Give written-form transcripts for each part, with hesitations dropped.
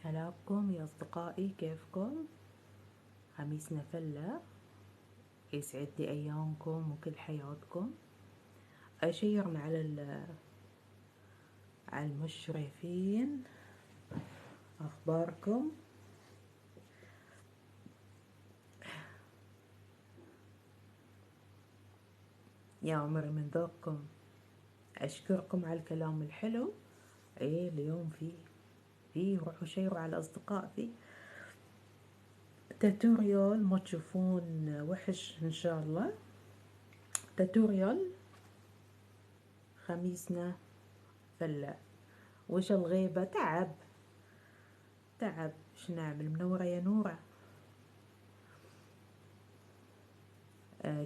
هلاكم يا أصدقائي، كيفكم؟ خميسنا فلة، يسعد لي أيامكم وكل حياتكم. أشيرنا على المشرفين، أخباركم؟ يا عمري من ذوقكم. أشكركم على الكلام الحلو. اليوم فيه روحوا شيروا على الأصدقاء، فيه توتوريال ما تشوفون وحش إن شاء الله. توتوريال خميسنا فلة. وش الغيبة؟ تعب، ايش نعمل؟ منورة يا نورة.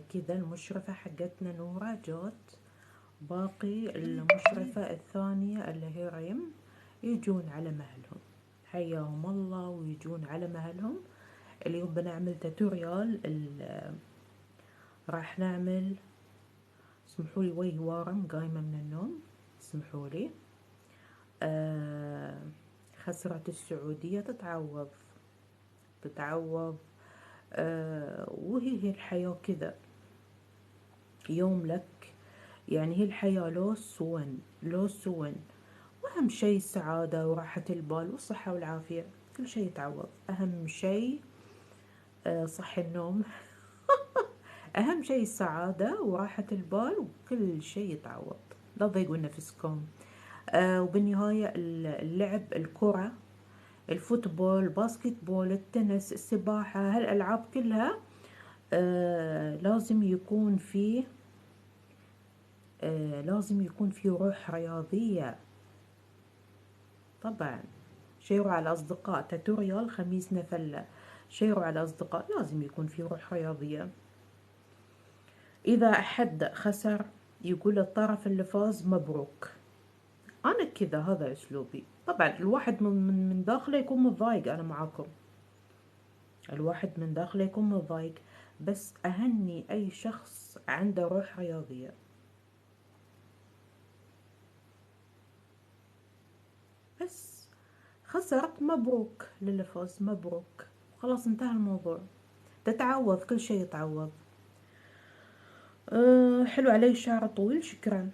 كذا المشرفة حقتنا نورة جوت، باقي المشرفة الثانية اللي هي ريم يجون على مهلهم، حياهم الله ويجون على مهلهم. اليوم بنعمل توتوريال. راح نعمل، اسمحولي وجهي وارم، قايمة من النوم، اسمحولي. خسرت السعودية تتعوض. وهي الحياة كذا، يوم لك، يعني هي الحياة لو سون. وأهم شي السعادة وراحة البال والصحة والعافية، كل شي يتعوض. أهم شي صح النوم أهم شي السعادة وراحة البال، وكل شي يتعوض. لا تضيقوا نفسكم. وبالنهاية اللعب، الكرة، الفوتبول، باسكت بول، التنس، السباحة، هالألعاب كلها لازم يكون في روح رياضية طبعا. شيروا على الأصدقاء توتوريال خميسنا فلة، شيروا على الأصدقاء، لازم يكون في روح رياضية. إذا أحد خسر يقول الطرف اللي فاز مبروك. أنا كذا، هذا أسلوبي. طبعا الواحد من داخله يكون متضايق، أنا معاكم، الواحد من داخله يكون متضايق، بس أهني أي شخص عنده روح رياضية. بس خسرت، مبروك للي فاز، مبروك، خلاص انتهى الموضوع. تتعوض، كل شيء يتعوض. حلو علي شعر طويل، شكرا.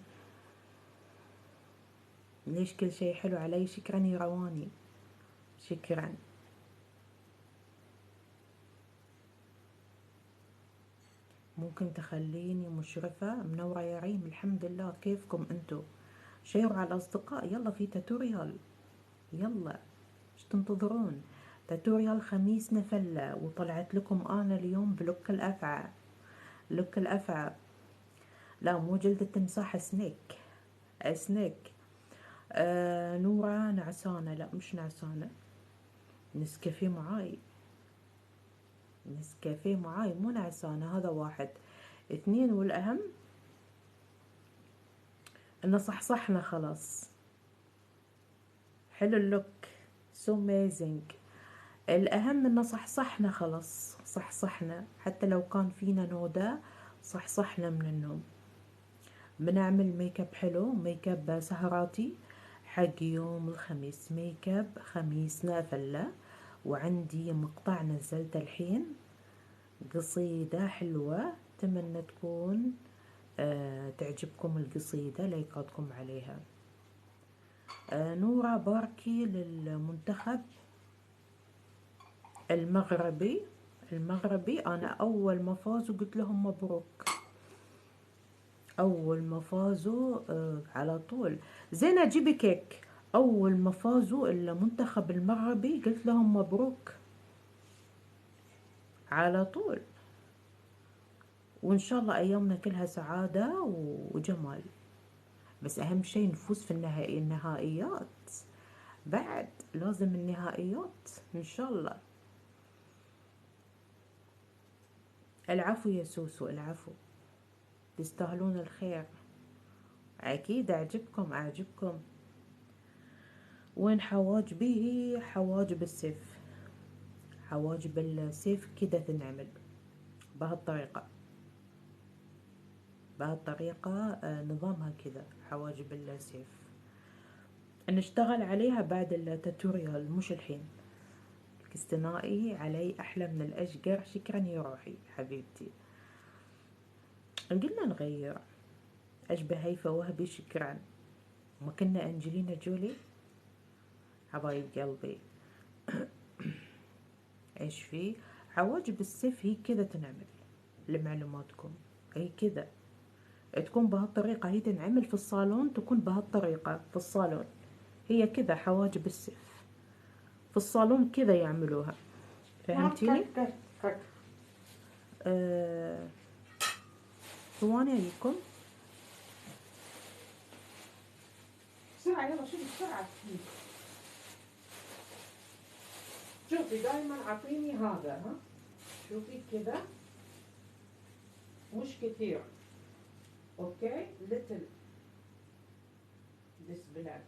ليش كل شيء حلو علي؟ شكرا يا رواني، شكرا. ممكن تخليني مشرفة؟ منورة يا ريم، الحمد لله. كيفكم انتو؟ شيروا على الأصدقاء، يلا في توتوريال، يلا ايش تنتظرون؟ توتوريال خميسنا فلة، وطلعت لكم أنا اليوم بلوك الأفعى. لوك الأفعى، لا مو جلد التمساح، سنيك. نورة نعسانة، لا مش نعسانة، نسكافيه معاي، مو نعسانة. هذا واحد. اثنين، والأهم إنه صحصحنا خلاص. حلو اللوك، سو اميزنج. الأهم إنه صحصحنا خلاص، صحصحنا حتى لو كان فينا نودة، صحصحنا من النوم. بنعمل ميك اب حلو، ميك اب سهراتي حق يوم الخميس، ميك اب خميسنا فلة. وعندي مقطع نزلت الحين، قصيدة حلوة، أتمنى تكون تعجبكم القصيدة، لايكاتكم عليها. نورة باركي للمنتخب المغربي. أنا أول ما فازوا قلت لهم مبروك، أول ما فازوا على طول. زين أجيبي كيك. أول ما فازوا المنتخب المغربي قلت لهم مبروك على طول. وإن شاء الله أيامنا كلها سعادة وجمال. بس أهم شيء نفوز في النهائيات. بعد لازم النهائيات إن شاء الله. العفو يا سوسو، العفو، تستاهلون الخير. أكيد أعجبكم. وين حواجبي؟ حواجب السيف، حواجب السيف كده تنعمل بهالطريقة. نظامها كذا، حواجب السيف. نشتغل عليها بعد التوتوريال، مش الحين. ذكاء اصطناعي علي أحلى من الأشقر. شكرا يا روحي حبيبتي. قلنا نغير. أشبه هيفا وهبي. شكرا. ما كنا أنجلينا جولي حبايب قلبي. ايش في حواجب السيف هي كذا تنعمل لمعلوماتكم. هي كذا تكون بهالطريقة. هي تنعمل في الصالون، تكون بهالطريقة في الصالون. هي كذا حواجب السيف في الصالون كذا يعملوها. فهمتيني؟ آه، ثواني اجيكم بسرعة. يلا شوفي بسرعة. شوفي دايما اعطيني هذا. ها شوفي كذا مش كثير. اوكي little this black.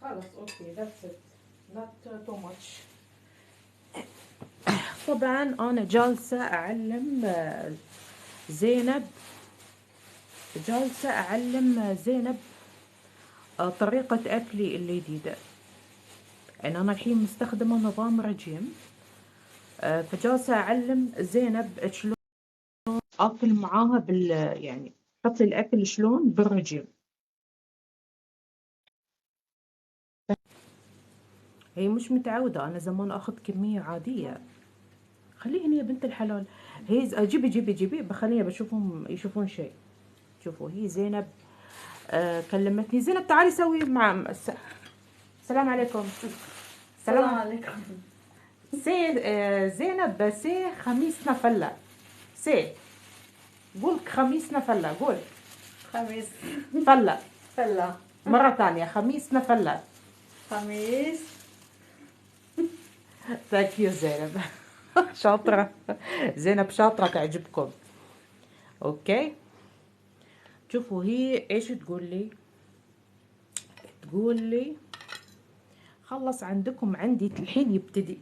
خلاص اوكي that's it not too much. طبعا انا جالسة اعلم زينب. طريقة اكلي الجديدة. يعني انا الحين مستخدمة نظام رجيم. فجالسة اعلم زينب شلون اكل معاها يعني حط الاكل شلون بالرجيم. هي مش متعودة. انا زمان اخذ كمية عادية. خليه هنا يا بنت الحلال. هي جيبي بخليها بشوفهم يشوفون شيء. شوفوا هي زينب كلمتني. زينب تعالي سوي مع السلام عليكم. السلام عليكم. زينب سي خميسنا فلة. سي قول خميسنا فلة. قول خميس فلة. فلة. مرة ثانية خميسنا فلة. خميس. ثانك يو زينب. شاطرة. زينب شاطرة تعجبكم. اوكي شوفوا هي ايش تقول لي خلص عندكم. عندي الحين يبتدي.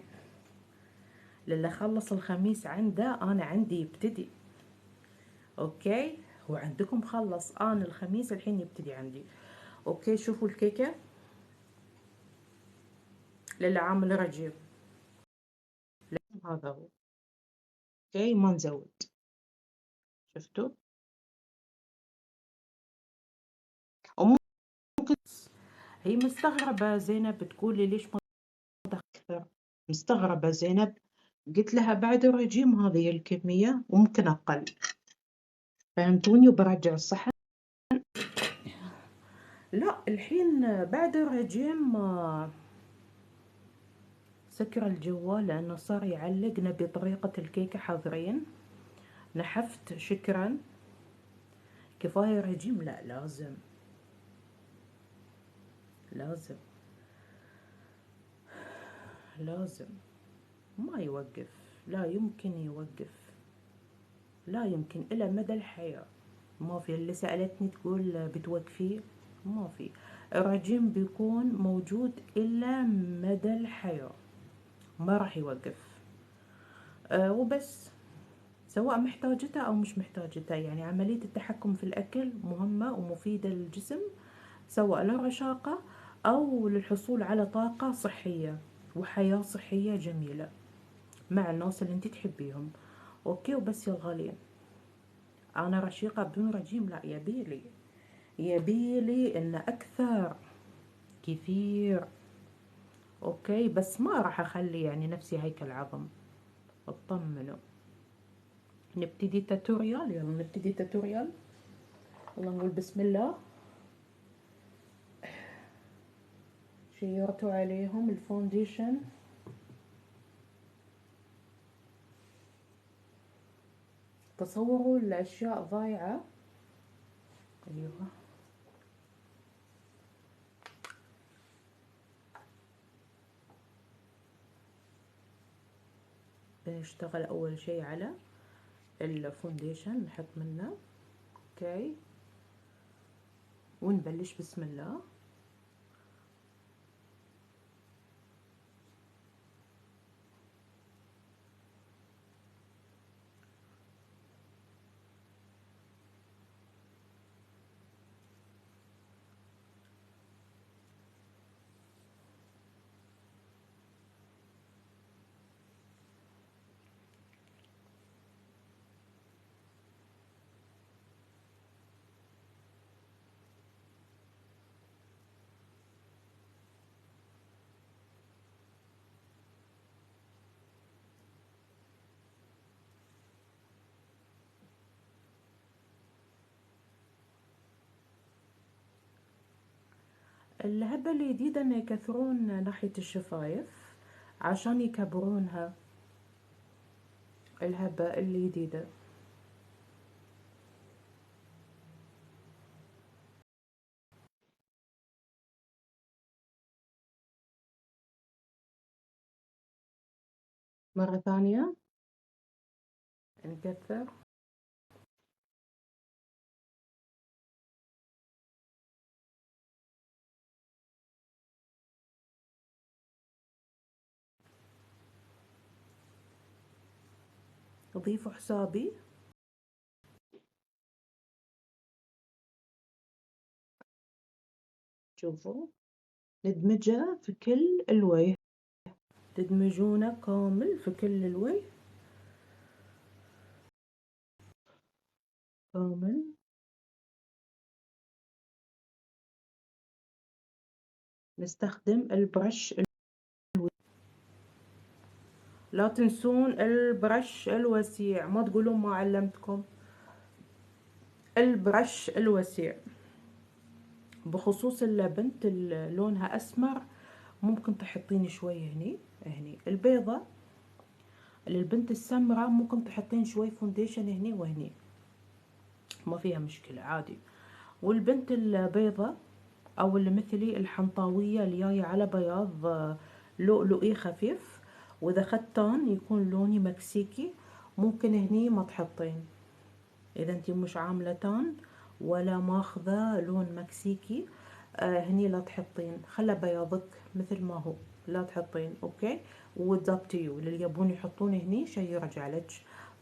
للي خلص الخميس عنده انا عندي يبتدي. اوكي هو عندكم خلص. انا الخميس الحين يبتدي عندي. اوكي شوفوا الكيكة للي عامل رجيم. هذا هو. اوكي ما نزود. شفتوا؟ وممكن هي مستغربة زينب بتقول لي ليش ما تخسر. مستغربة زينب. قلت لها بعد الرجيم هذه الكمية وممكن أقل. فهمتوني؟ وبرجع الصحن. لا الحين بعد الرجيم سكر الجوال لأنه صار يعلق. نبي طريقة الكيكة حاضرين. نحفت. شكرا. كفاية رجيم. لا لازم لازم لازم. ما يوقف. لا يمكن يوقف. لا يمكن إلى مدى الحياة. ما في. اللي سألتني تقول بتوقفيه. ما في. الرجيم بيكون موجود إلى مدى الحياة. ما راح يوقف. وبس. سواء محتاجته أو مش محتاجته. يعني عملية التحكم في الأكل مهمة ومفيدة للجسم، سواء للرشاقة أو للحصول على طاقة صحية وحياة صحية جميلة مع الناس اللي انت تحبيهم. اوكي وبس يا الغاليين. انا رشيقة بدون رجيم. لا يبيلي ان اكثر كثير. اوكي بس ما راح اخلي يعني نفسي هيكل عظم. اطمنوا. نبتدي توتوريال. يلا نبتدي توتوريال. يلا نقول بسم الله. شيرتوا عليهم الفونديشن. تصوروا الاشياء ضايعة. ايوه بنشتغل اول شي على الفونديشن. نحط منه. اوكي ونبلش بسم الله. الهبة الجديدة إنه يكثرون ناحية الشفايف عشان يكبرونها. الهبة الجديدة. مرة ثانية نكثر. أضيف حسابي. شوفوا ندمجه في كل الوجه، تدمجونه كامل في كل الوجه كامل. نستخدم البرش لا تنسون البرش الوسيع، ما تقولون ما علمتكم. البرش الوسيع بخصوص البنت اللي لونها أسمر ممكن تحطين شوي هني البيضة. للبنت السمراء ممكن تحطين شوي فونديشن هني وهني، ما فيها مشكلة عادي. والبنت البيضة او اللي مثلي الحنطاوية اللي جاية على بياض لؤلؤي خفيف، واذا ختان يكون لوني مكسيكي ممكن هني ما تحطين. اذا انتي مش عاملة تان ولا ماخذة لون مكسيكي هني لا تحطين، خلى بياضك مثل ما هو، لا تحطين. اوكي، وتزبطيو اللي يبون يحطون هني شي يرجع لك.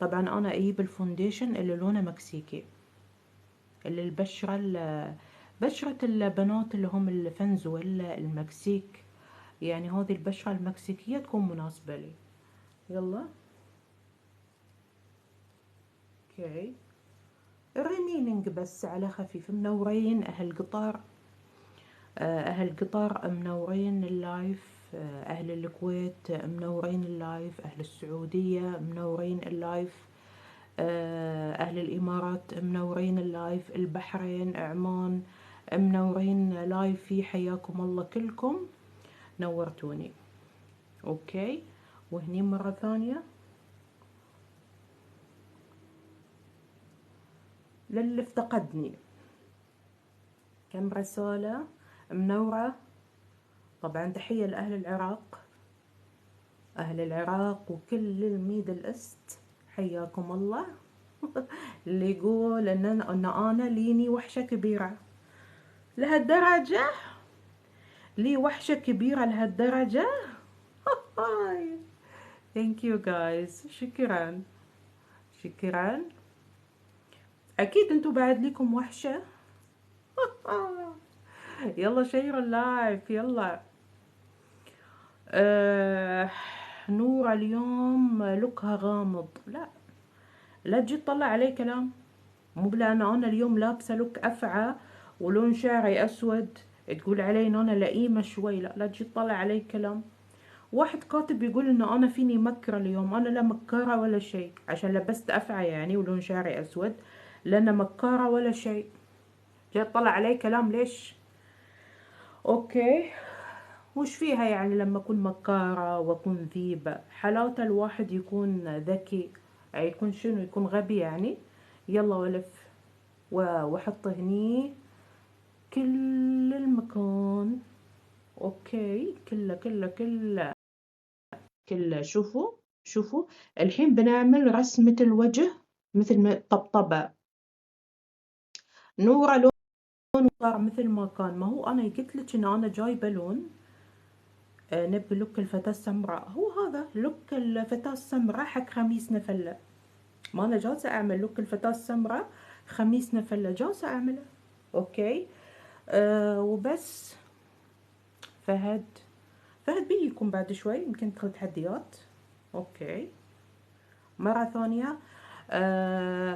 طبعا انا اجيب الفونديشن اللي لونه مكسيكي، اللي بشرة البنات اللي هم الفنزويلا المكسيك، يعني هذه البشرة المكسيكية تكون مناسبة لي. يلا اوكي، الريمينينج بس على خفيف. منورين اهل قطر، اهل قطر منورين اللايف، اهل الكويت منورين اللايف، اهل السعودية منورين اللايف، اهل الامارات منورين اللايف، البحرين، عمان منورين لايفي. حياكم الله كلكم، نورتوني. اوكي، وهني مرة ثانية للي افتقدني كم رسالة منورة. طبعا تحية لأهل العراق، أهل العراق وكل الميدل إست، حياكم الله. اللي يقول إن أنا ليني وحشة كبيرة لهالدرجة، لي وحشة كبيرة لهالدرجة. ثانك يو جايز، شكرا شكرا. أكيد انتو بعد ليكم وحشة. يلا شيروا اللايف يلا. نورة اليوم لوكها غامض، لا تجي تطلع علي كلام. مو بلان انا اليوم لابسه لوك افعى ولون شعري اسود تقول علي ان انا لئيمه شوي. لا تجي تطلع علي كلام. واحد كاتب يقول ان انا فيني مكره اليوم، انا لا مكره ولا شيء عشان لبست افعى يعني ولون شعري اسود، لان مكاره ولا شيء. جاي تطلع علي كلام ليش؟ اوكي، وش فيها يعني لما اكون مكارة واكون ذيبة؟ حلاوة الواحد يكون ذكي، يكون شنو، يكون غبي يعني. يلا ولف واحط هني كل المكان. اوكي، كله كله كله كله. شوفوا شوفوا الحين بنعمل رسمة الوجه مثل ما طبطبة. نورة لون صار مثل ما كان. ما هو انا قلت لك ان انا جايبه لون نبي لوك الفتاة السمراء، هو هذا لوك الفتاة السمراء حق خميس نفلة. ما أنا جالسة أعمل لوك الفتاة السمراء خميس نفلة، جالسة أعمله. أوكي وبس. فهد بيجيكم بعد شوي، يمكن ندخل تحديات. أوكي مرة ثانية.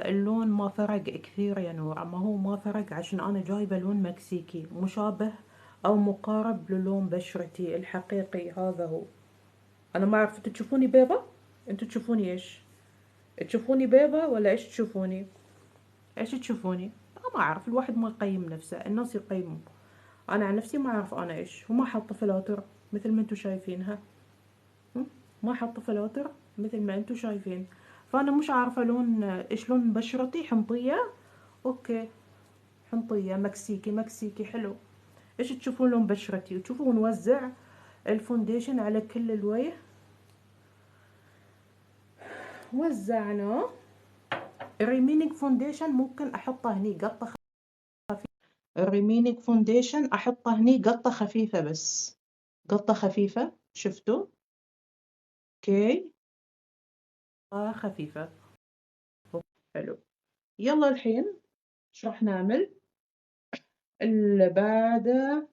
اللون ما فرق كثير يا نورة، ما هو ما فرق عشان أنا جايبة لون مكسيكي مشابه أو مقارب للون بشرتي الحقيقي، هذا هو. انا ما اعرف انتوا تشوفوني بيضة، انتوا تشوفوني ايش؟ تشوفوني بيضة ولا ايش تشوفوني؟ ايش تشوفوني؟ ما اعرف، الواحد ما يقيم نفسه، الناس يقيموا. انا عن نفسي ما اعرف انا ايش، وما حاطه فلاتر مثل ما انتم شايفينها، ما حاطه فلاتر مثل ما انتم شايفين. فانا مش عارفه لون ايش لون بشرتي. حمضيه، اوكي، حمضيه مكسيكي، مكسيكي حلو. ايش تشوفون لون بشرتي؟ وتشوفون نوزع الفونديشن على كل الوجه. وزعناه. الريمينينج فونديشن ممكن احطه هني قطه خفيفه. الريمينينج فونديشن احطه هني قطه خفيفه بس، قطه خفيفه. شفتوا؟ اوكي، خفيفه. حلو. يلا الحين ايش راح نعمل اللي بعده؟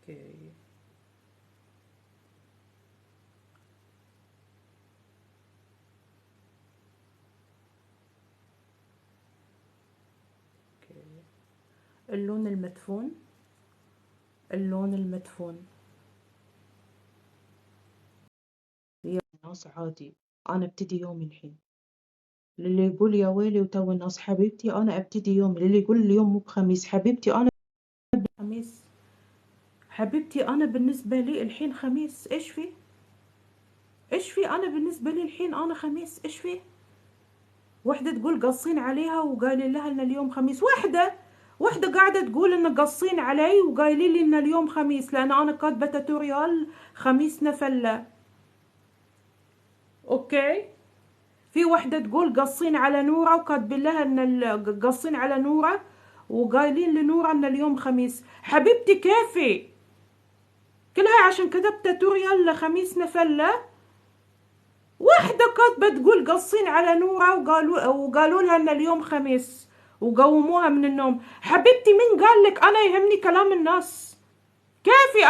اوكي، اوكي. اللون المدفون، اللون المدفون. يا ناس عادي، انا ابتدي يومي الحين. للي يقول يا ويلي وتو الناس، حبيبتي انا ابتدي يومي. للي يقول اليوم مو بخميس، حبيبتي انا خميس. حبيبتي انا بالنسبه لي الحين خميس. ايش في؟ ايش في؟ انا بالنسبه لي الحين انا خميس. ايش في؟ وحده تقول قصين عليها وقايلين لها ان اليوم خميس. وحده قاعده تقول ان قصين علي وقايلين لي ان اليوم خميس، لان انا كاتبه توتوريال خميس نفله. اوكي. في وحده تقول قصين على نوره وكاتبين لها ان قصين على نوره وقايلين لنوره ان اليوم خميس. حبيبتي كيفي؟ كلها عشان كتبت توتوريال خميس نفله. واحدة كاتبة تقول قصين على نورة وقالوا لها ان اليوم خميس وقوموها من النوم. حبيبتي مين قال لك انا يهمني كلام الناس؟ كيفي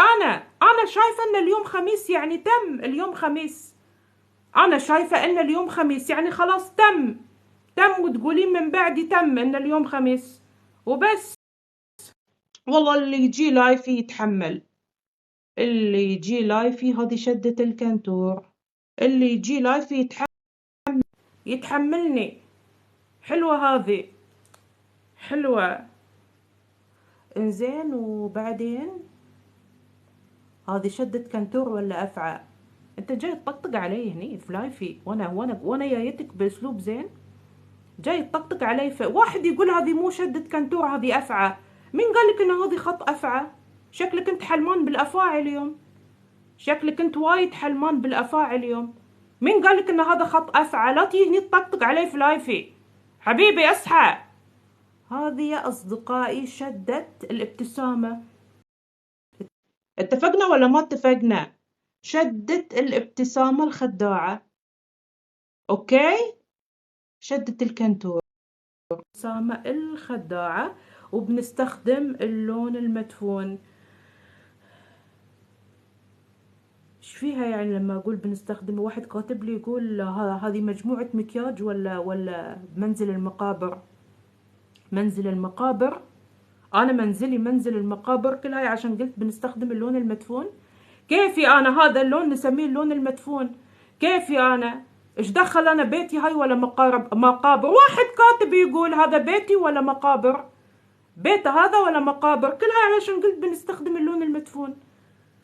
انا شايفة ان اليوم خميس، يعني تم اليوم خميس. انا شايفة ان اليوم خميس يعني خلاص تم. وتقولين من بعدي تم ان اليوم خميس وبس. والله اللي يجي لايفي يتحمل، اللي يجي لايفي هذه شدة الكنتور، اللي يجي لايفي يتحملني. حلوة هذه، حلوة. انزين وبعدين هذه شدة كنتور ولا افعى؟ انت جاي تطقطق علي هني في لايفي وانا جايتك باسلوب زين، جاي تطقطق علي. واحد يقول هذه مو شدة كنتور هذه افعى. مين قالك ان هذه خط افعى؟ شكلك انت حلمان بالافاعي اليوم، شكلك انت وايد حلمان بالافاعي اليوم. مين قالك ان هذا خط افعى؟ لا تيجي هني تطقطق علي في لايفي. حبيبي اصحى. هذه يا أصدقائي شدة الابتسامة. اتفقنا ولا ما اتفقنا؟ شدة الابتسامة الخداعة. أوكي؟ شدة الكنتور، الابتسامة الخداعة. وبنستخدم اللون المدفون. ايش فيها يعني لما اقول بنستخدم؟ واحد كاتب لي يقول هذه مجموعة مكياج ولا منزل المقابر. منزل المقابر. انا منزلي منزل المقابر كلها عشان قلت بنستخدم اللون المدفون. كيفي انا هذا اللون نسميه اللون المدفون؟ كيفي انا؟ ايش دخل انا بيتي هاي ولا مقابر؟ واحد كاتب يقول هذا بيتي ولا مقابر؟ بيته هذا ولا مقابر؟ كلها علشان قلت بنستخدم اللون المدفون.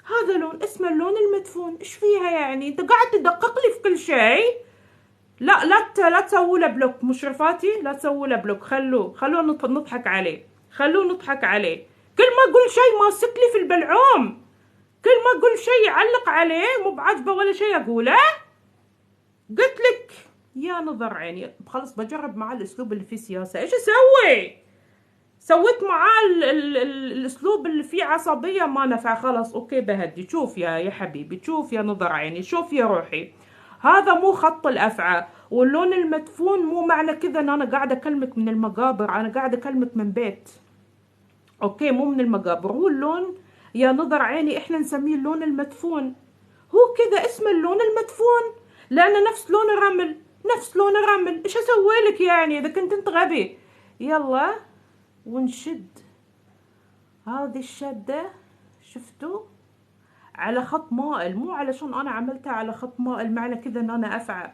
هذا لون اسمه اللون المدفون. ايش فيها يعني؟ انت قاعد تدقق لي في كل شيء. لا تسووا له بلوك مشرفاتي، لا تسووا له بلوك. خلوه نضحك عليه، خلوه نضحك عليه. كل ما اقول شيء ماسك لي في البلعوم، كل ما اقول شيء يعلق عليه مو بعجبه ولا شيء اقوله. قلت لك يا نظر عيني، خلص بجرب معاه الاسلوب اللي فيه سياسه. ايش اسوي؟ سويت معاه الاسلوب اللي فيه عصبيه ما نفع. خلاص اوكي بهدي. شوف يا حبيبي، شوف يا نظر عيني، شوف يا روحي. هذا مو خط الافعى واللون المدفون. مو معنى كذا ان انا قاعده اكلمك من المقابر، انا قاعده اكلمك من بيت. اوكي مو من المقابر. هو اللون يا نظر عيني احنا نسميه اللون المدفون. هو كذا اسمه اللون المدفون لأنه نفس لون الرمل، نفس لون الرمل. ايش اسوي لك يعني اذا كنت انت غبي؟ يلا ونشد هذه الشدة، شفتوا؟ على خط مائل، مو علشان انا عملتها على خط مائل معنى كذا ان انا افعى،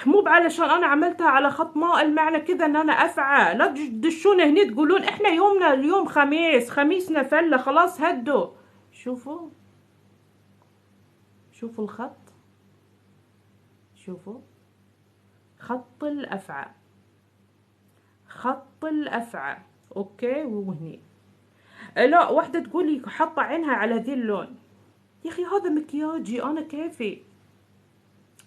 مو علشان انا عملتها على خط مائل معنى كذا ان انا افعى. لا تدشون هني تقولون احنا يومنا اليوم خميس، خميسنا فله، خلاص هدوا. شوفوا شوفوا الخط، شوفوا خط الافعى، خط الافعى. اوكي وهني لا واحدة تقولي حاطة عينها على ذي اللون. يا اخي هذا مكياجي انا كيفي،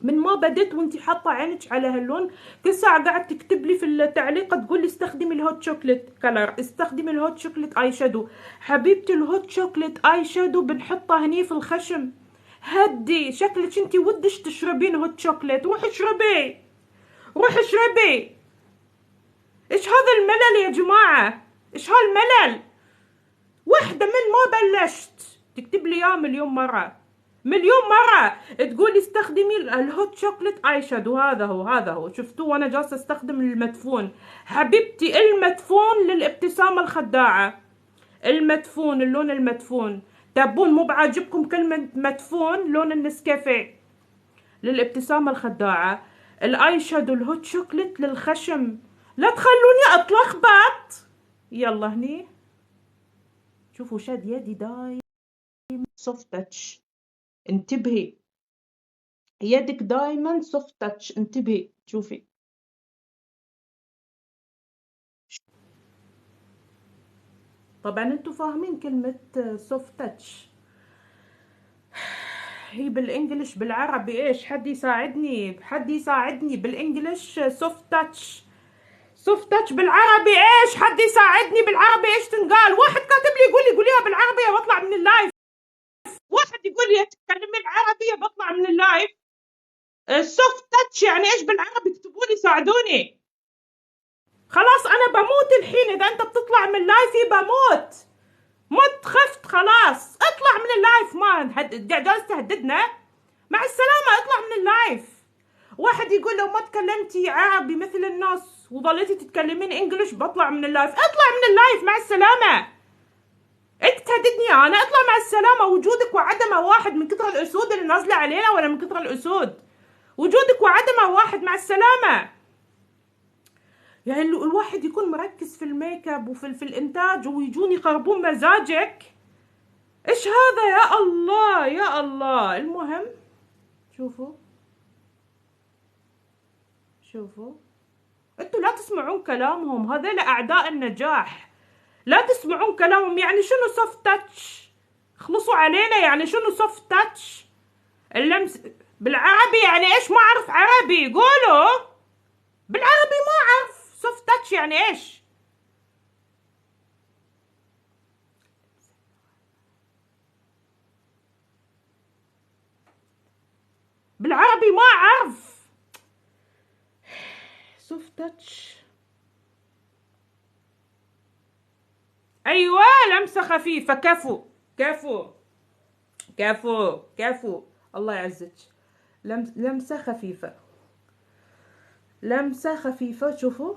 من ما بدت وانتي حاطة عينك على هاللون. كل ساعة قاعد تكتب لي في التعليق تقول لي استخدمي الهوت شوكليت كلر، استخدمي الهوت شوكليت اي شادو. حبيبتي الهوت شوكليت اي شادو بنحطه هني في الخشم. هدي شكلك انتي ودش تشربين هوت شوكليت، روحي اشربي، روحي اشربي. ايش هذا الملل يا جماعة؟ ايش هالملل؟ واحدة من ما بلشت تكتب لي اياه مليون مرة، مليون مرة تقولي استخدمي الهوت شوكليت اي شادو. هذا هو، هذا هو، شفتوه وانا جالسة استخدم المدفون. حبيبتي المدفون للابتسامة الخداعة، المدفون، اللون المدفون. تبون مو بعاجبكم كلمة مدفون؟ لون النسكافيه للابتسامة الخداعة، الاي شادو الهوت شوكليت للخشم. لا تخلوني اتلخبط. يلا هني شوفوا شد يدي دايم سوفت تاتش، انتبهي يدك دايما سوفت تاتش، انتبهي. شوفي طبعا انتوا فاهمين كلمة سوفت تاتش هي بالانجلش، بالعربي ايش؟ حد يساعدني، حد يساعدني بالانجلش. سوفت تاتش، سوفت تاتش بالعربي ايش؟ حد يساعدني بالعربي ايش تنقال؟ واحد كاتب لي يقول لي قوليها بالعربي بطلع من اللايف، واحد يقول لي تتكلمي العربية بطلع من اللايف. السوفت تاتش يعني ايش بالعربي؟ اكتبوا لي ساعدوني. خلاص انا بموت الحين اذا انت بتطلع من لايفي، بموت، مت خفت خلاص. اطلع من اللايف، ما جالس تهددنا؟ مع السلامة، اطلع من اللايف. واحد يقول لو ما تكلمتي عربي مثل الناس وظليتي تتكلمين انجلش بطلع من اللايف. اطلع من اللايف مع السلامة. انت تهددني انا؟ اطلع مع السلامة. وجودك وعدمه واحد من كثر الاسود اللي نازلة علينا، ولا من كثر الاسود؟ وجودك وعدمه واحد، مع السلامة. يعني الواحد يكون مركز في الميك اب وفي الانتاج ويجون يخربون مزاجك. ايش هذا يا الله يا الله. المهم شوفوا شوفوا انتوا لا تسمعون كلامهم، هذول اعداء النجاح. لا تسمعون كلامهم. يعني شنو سوفت تاتش؟ خلصوا علينا. يعني شنو سوفت تاتش؟ اللمس بالعربي يعني ايش؟ ما اعرف عربي، قولوا بالعربي. ما اعرف سوفت تاتش يعني ايش بالعربي، ما اعرف سوفت تاتش. ايوه لمسه خفيفه. كفو كفو كفو كفو، الله يعزك. لمسه خفيفه، لمسه خفيفه. شوفوا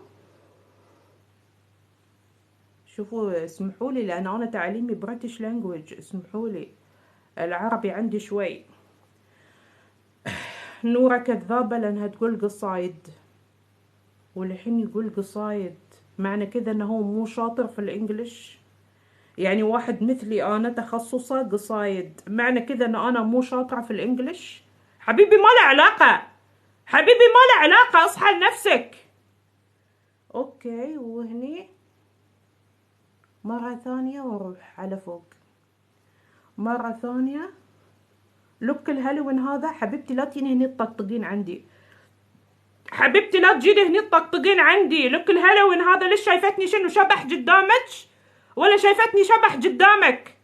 شوفوا، اسمحوا لي لان انا تعليمي بريتش لانجويج، اسمحوا لي العربي عندي شوي. نورة كذابة لانها تقول قصايد، والحين يقول قصايد، معنى كذا انه هو مو شاطر في الانجليش. يعني واحد مثلي انا تخصصه قصايد، معنى كذا ان انا مو شاطرة في الانجليش؟ حبيبي ما له علاقة، حبيبي ما له علاقة، اصحى لنفسك. اوكي وهني مرة ثانية ونروح على فوق مرة ثانية. لوك الهالوين هذا حبيبتي لا تجيني هني تطقطقين عندي، حبيبتي لا تجيني هني تطقطقين عندي. لوك الهالوين هذا ليش شايفتني شنو شبح قدامك؟ ولا شايفتني شبح قدامك؟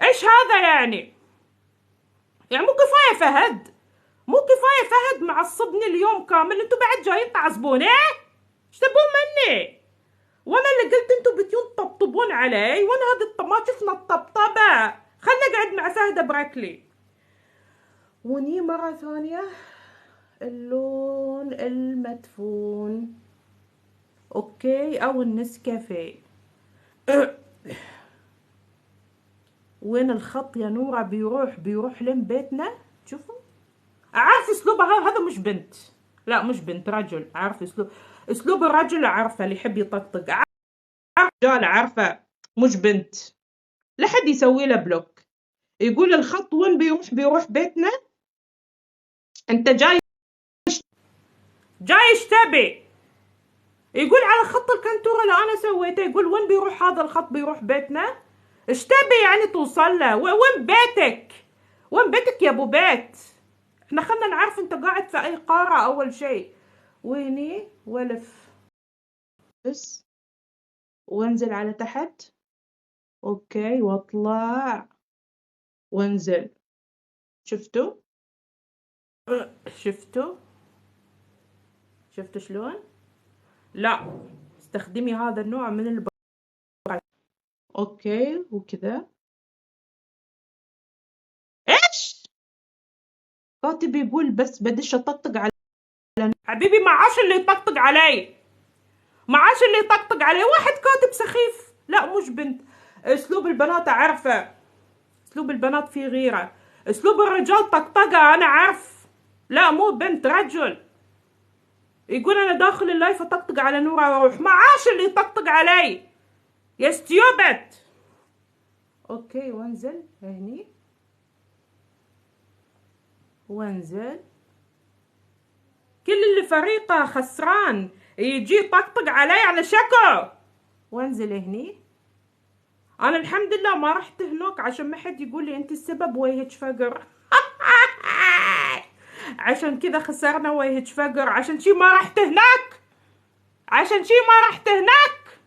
ايش هذا يعني؟ يعني مو كفاية فهد؟ مو كفاية فهد معصبني اليوم كامل؟ انتوا بعد جايين تعصبوني؟ ايش تبون مني؟ وانا اللي قلت انتوا بتيون تطبطبون علي؟ وانا هذا ما شفنا الطبطبة. خلنا نقعد مع فهد بركلي. وني مرة ثانية اللون المدفون، اوكي، او النسكافيه. وين الخط يا نورة؟ بيروح لين بيتنا. شوفوا، اعرف اسلوبها. هذا مش بنت، لا مش بنت، رجل. اعرف اسلوب الرجل، اعرفه، اللي يحب يطقطق. اعرف رجال، اعرفه، مش بنت. لا حد يسوي له بلوك. يقول الخط وين بيروح بيتنا. انت جاي ايش تبي؟ يقول على خط الكنتورة اللي انا سويته، يقول وين بيروح هذا الخط؟ بيروح بيتنا. ايش تبي يعني توصل له؟ وين بيتك؟ وين بيتك يا ابو بيت؟ احنا خلنا نعرف انت قاعد في اي قارة اول شيء. ويني والف بس، وانزل على تحت، اوكي، واطلع وانزل. شفتوا؟ شفتوا شلون؟ لا، استخدمي هذا النوع من البرش. اوكي، وكذا. ايش كاتب؟ يقول بس بدش اطقطق على حبيبي. ما عاش اللي يطقطق علي، ما عاش اللي يطقطق علي. واحد كاتب سخيف. لا مش بنت. اسلوب البنات اعرفه، اسلوب البنات فيه غيرة. اسلوب الرجال طقطقة، انا عارف. لا مو بنت، رجل. يقول انا داخل اللايف اطقطق على نورة واروح. ما عاش اللي يطقطق علي يا ستيوبت. اوكي، وانزل هني، وانزل. كل اللي فريقه خسران يجي يطقطق علي على شكو. وانزل هني. انا الحمد لله ما رحت هناك عشان ما حد يقول لي انت السبب ويهج فقر. عشان كذا خسرنا ويهج فقر. عشان شي ما رحت هناك، عشان شي ما رحت هناك.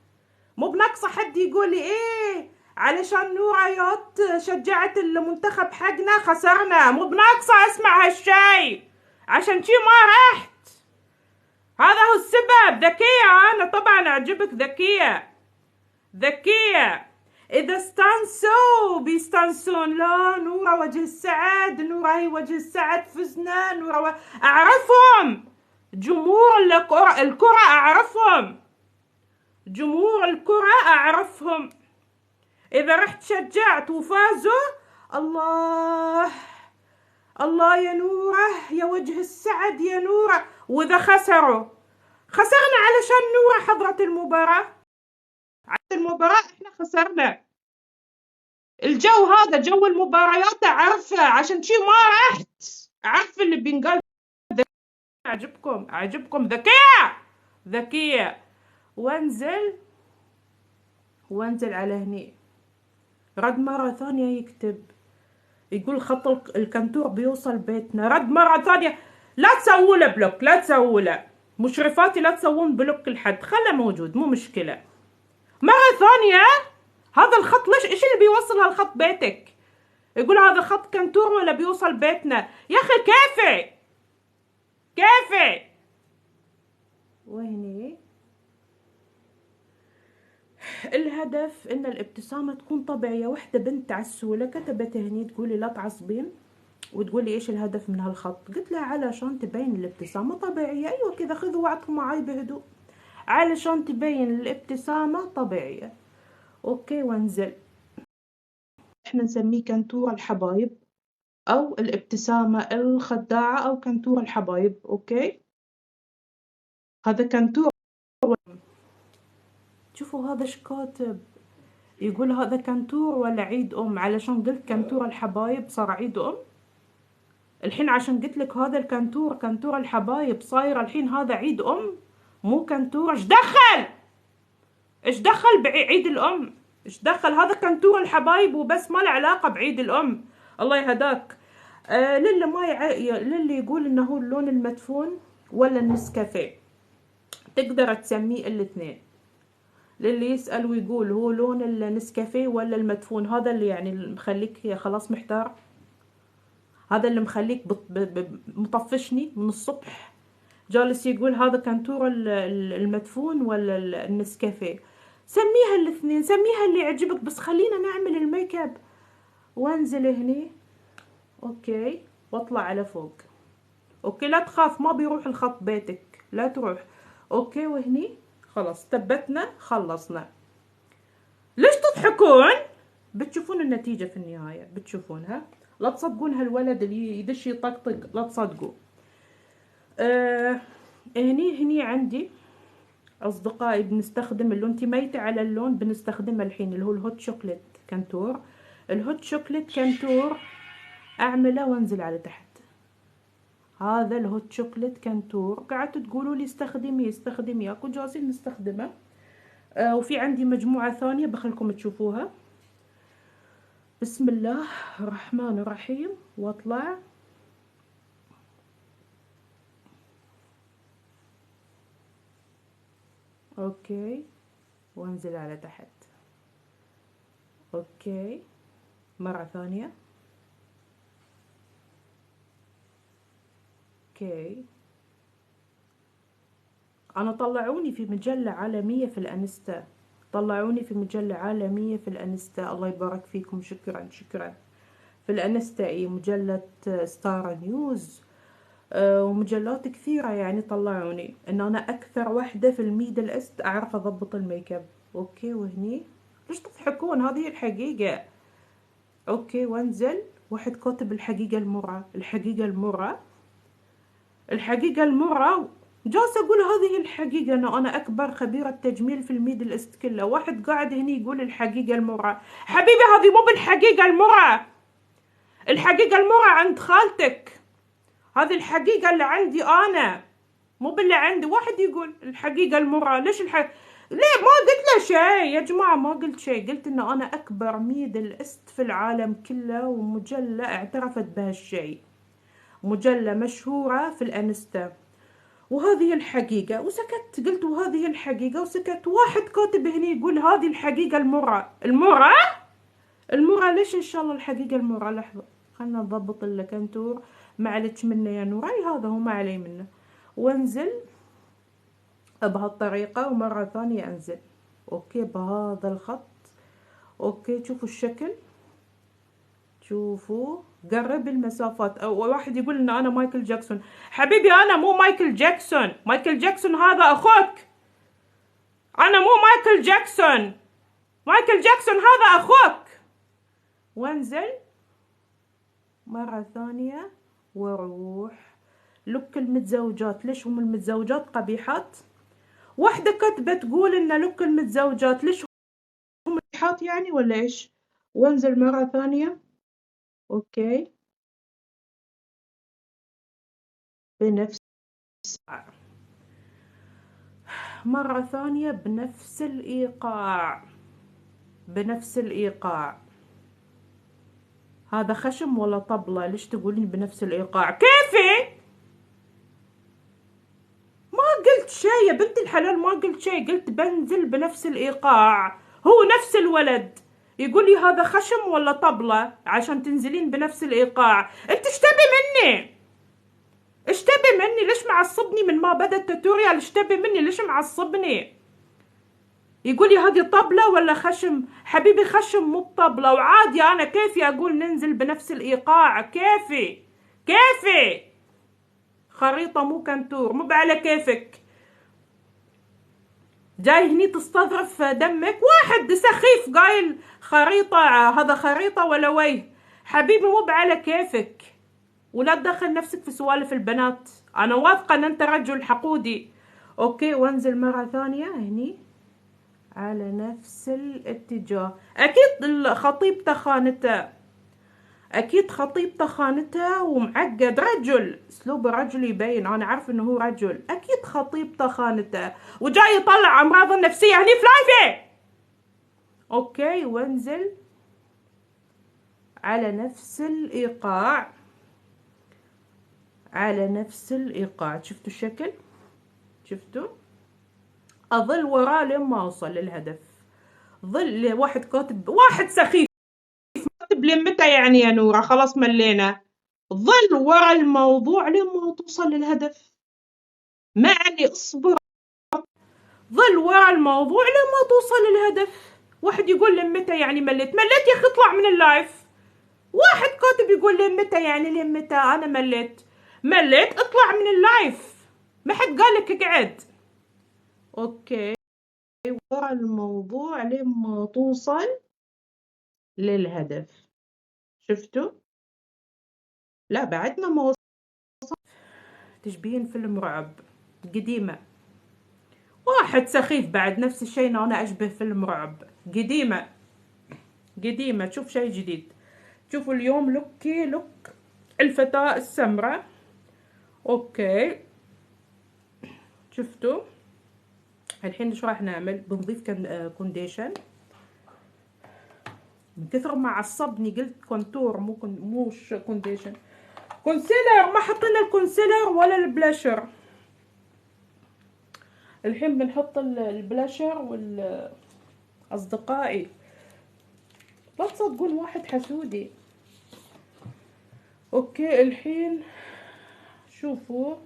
مو بنقصة حد يقول لي ايه علشان نورة يوت شجعت المنتخب حقنا خسرنا. مو بناقصة اسمع هالشي. عشان شي ما رحت، هذا هو السبب. ذكية انا طبعا، اعجبك ذكية. ذكية. اذا استانسوا بيستانسون. لا، نورة وجه السعد، نورة هي وجه السعد، فزنا. نورة اعرفهم. جمهور الكرة اعرفهم، جمهور الكرة اعرفهم. اذا رحت شجعت وفازوا، الله الله يا نورة، يا وجه السعد يا نورة. واذا خسروا، خسرنا علشان نورة حضرت المباراة. عشان المباراة احنا خسرنا. الجو هذا جو المباريات اعرفه، عشان شي ما رحت. اعرف اللي بينقال. اعجبكم ذكية، ذكية. وانزل على هني. رد مرة ثانية يكتب، يقول خط الكنتور بيوصل بيتنا. رد مرة ثانية. لا تسووا له بلوك، لا تسووا له. مشرفاتي لا تسوون بلوك لحد، خله موجود مو مشكلة. مرة ثانية، هذا الخط ليش؟ ايش اللي بيوصل هالخط بيتك؟ يقول هذا خط كنتور ولا بيوصل بيتنا. يا اخي كيفي. وهني الهدف ان الابتسامة تكون طبيعية. وحدة بنت عسولة كتبت هني تقولي لا تعصبين، وتقولي ايش الهدف من هالخط. قلت لها علشان تبين الابتسامة طبيعية. ايوه كذا، خذوا وعطوا معاي بهدوء، علشان تبين الابتسامة طبيعية. اوكي، وانزل. احنا نسميه كنتور الحبايب، او الابتسامة الخداعة، او كنتور الحبايب. اوكي، هذا كنتور. شوفوا هذا ايش كاتب. يقول هذا كنتور ولا عيد علشان قلت كنتور الحبايب صار عيد الحين. عشان قلت لك هذا الكنتور كنتور الحبايب، صاير الحين هذا عيد مو كنتور. ايش دخل بعيد الام؟ ايش دخل؟ هذا كنتور الحبايب وبس، ما له علاقة بعيد الام. الله يهداك. للي يقول انه هو اللون المدفون ولا النسكافيه، تقدر تسميه الاثنين. للي يسأل ويقول هو لون النسكافيه ولا المدفون، هذا اللي يعني مخليك خلاص محتار، هذا اللي مخليك مطفشني من الصبح، جالس يقول هذا كنتور المدفون ولا النسكافيه. سميها الاثنين، سميها اللي يعجبك، بس خلينا نعمل الميك اب. وانزل هني. اوكي، واطلع على فوق. اوكي، لا تخاف، ما بيروح الخط بيتك، لا تروح. اوكي، وهني خلاص ثبتنا، خلصنا. ليش تضحكون؟ بتشوفون النتيجة في النهاية، بتشوفونها. لا تصدقون هالولد اللي يدش يطقطق، لا تصدقوا. هني عندي اصدقائي بنستخدم اللون، انتي ميتة على اللون، بنستخدمه الحين اللي هو الهوت شوكليت كنتور. الهوت شوكليت كنتور اعمله وانزل على تحت. هذا الهوت شوكليت كنتور قعدتوا تقولوا لي استخدمي اكو جالسين نستخدمه. وفي عندي مجموعة ثانية بخلكم تشوفوها. بسم الله الرحمن الرحيم. واطلع. اوكي، وانزل على تحت. اوكي، مرة ثانية. اوكي، انا طلعوني في مجلة عالمية في الانستا، طلعوني في مجلة عالمية في الانستا، الله يبارك فيكم، شكرا شكرا. في الانستا، اي مجلة ستار نيوز، ومجلات كثيرة يعني طلعوني ان انا اكثر وحدة في الميدل ايست اعرف اضبط الميك اب. اوكي، وهني ليش تضحكون؟ هذه الحقيقة. اوكي، وانزل. واحد كاتب الحقيقة المرة، الحقيقة المرة، الحقيقة المرة. جالسة اقول هذه الحقيقة، انه انا اكبر خبيرة تجميل في الميدل ايست كله. واحد قاعد هني يقول الحقيقة المرة. حبيبي هذه مو بالحقيقة المرة، الحقيقة المرة عند خالتك، هذه الحقيقة اللي عندي انا، مو باللي عندي. واحد يقول الحقيقة المرة، ليش ليه؟ ما قلت له شيء يا جماعة، ما قلت شيء. قلت انه انا اكبر ميدل ايست في العالم كله، ومجلة اعترفت بهالشيء، مجلة مشهورة في الانستا، وهذه الحقيقة. وسكت، قلت وهذه الحقيقة وسكت. واحد كاتب هني يقول هذه الحقيقة المرة. المرة؟ المرة ليش ان شاء الله الحقيقة المرة؟ لحظة خلنا نضبط الكنتور. ما عليك منه يا نوراي، هذا هو ما علي منه. وانزل بهالطريقة، ومرة ثانية انزل. اوكي، بهذا الخط. اوكي، شوفوا الشكل، شوفوا، قرب المسافات. او واحد يقول ان انا مايكل جاكسون. حبيبي انا مو مايكل جاكسون، مايكل جاكسون هذا اخوك، انا مو مايكل جاكسون، مايكل جاكسون هذا اخوك. وانزل مرة ثانية واروح. لوك المتزوجات، ليش هم المتزوجات قبيحات؟ واحدة كاتبة تقول ان لوك المتزوجات ليش هم قبيحات يعني، ولا ايش؟ وانزل مرة ثانية. اوكي، بنفس مرة ثانية بنفس الإيقاع، بنفس الإيقاع. هذا خشم ولا طبلة؟ ليش تقولين بنفس الإيقاع؟ كيفي؟ ما قلت شيء يا بنت الحلال، ما قلت شيء، قلت بنزل بنفس الإيقاع. هو نفس الولد يقول لي هذا خشم ولا طبلة عشان تنزلين بنفس الإيقاع. انت ايش تبي مني؟ ايش تبي مني؟ ليش معصبني من ما بدأ التوتوريال؟ ايش تبي مني؟ ليش معصبني؟ يقول لي هذه طبلة ولا خشم؟ حبيبي خشم مو طبلة، وعادي انا كيفي اقول ننزل بنفس الايقاع، كيفي كيفي. خريطة مو كنتور، مو على كيفك. جاي هني تستظرف دمك. واحد سخيف قايل خريطة، هذا خريطة ولا ويه؟ حبيبي مو على كيفك، ولا تدخل نفسك في سوالف البنات، انا واثقة ان انت رجل حقودي. اوكي، وانزل مرة ثانية هني على نفس الاتجاه. اكيد خطيبته خانته، اكيد خطيبته خانته، ومعقد، رجل، اسلوب الرجل يبين، انا عارف انه هو رجل. اكيد خطيبته خانته وجاي يطلع امراض النفسية هني في لايفه. اوكي، وانزل على نفس الايقاع، على نفس الايقاع. شفتوا الشكل؟ شفتوا؟ اظل وراه لين ما اوصل للهدف. ظل. واحد كاتب، واحد سخيف كاتب لي متى يعني يا نورة؟ خلاص ملينا. ظل ورا الموضوع لين ما توصل للهدف. معني اصبر. ظل ورا الموضوع لين ما توصل للهدف. واحد يقول لي متى يعني مليت؟ مليت يا اخي اطلع من اللايف. واحد كاتب يقول لي متى، يعني لي متى؟ انا مليت اطلع من اللايف، ما حد قالك اقعد. اوكي، ورا الموضوع لما توصل للهدف. شفتوا؟ لا بعدنا ما وصل. تشبيهين فيلم رعب قديمة، واحد سخيف بعد نفس الشيء، انا اشبه فيلم رعب قديمة. تشوف شيء جديد. شوفوا اليوم لوك الفتاة السمراء. اوكي شفتوا؟ الحين ايش راح نعمل؟ بنضيف كونديشن. من كثر ما عصبني قلت كونتور موش كونديشن. كونسيلر، ما حطينا الكونسيلر ولا البلاشر. الحين بنحط البلاشر اصدقائي لا تصدقون واحد حسودي. اوكي الحين شوفوا،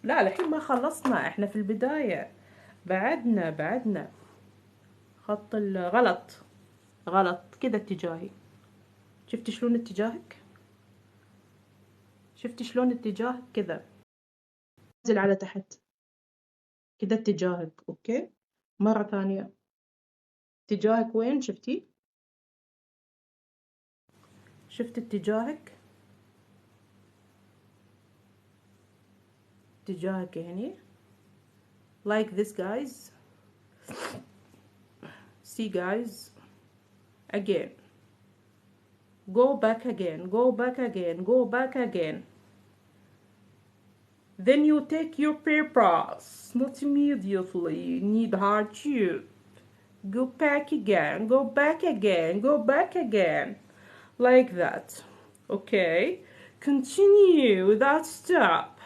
لا الحين ما خلصنا، احنا في البداية. بعدنا خط غلط كده اتجاهي. شفتي شلون اتجاهك؟ شفتي شلون اتجاهك كذا؟ نزل على تحت كده اتجاهك. اوكي مرة ثانية، اتجاهك وين؟ شفتي؟ شفت اتجاهك هنا. like this guys. see guys, again go back again. Then you take your papers, not immediately, you need hard tube. Go back again, like that. Okay, continue without stop.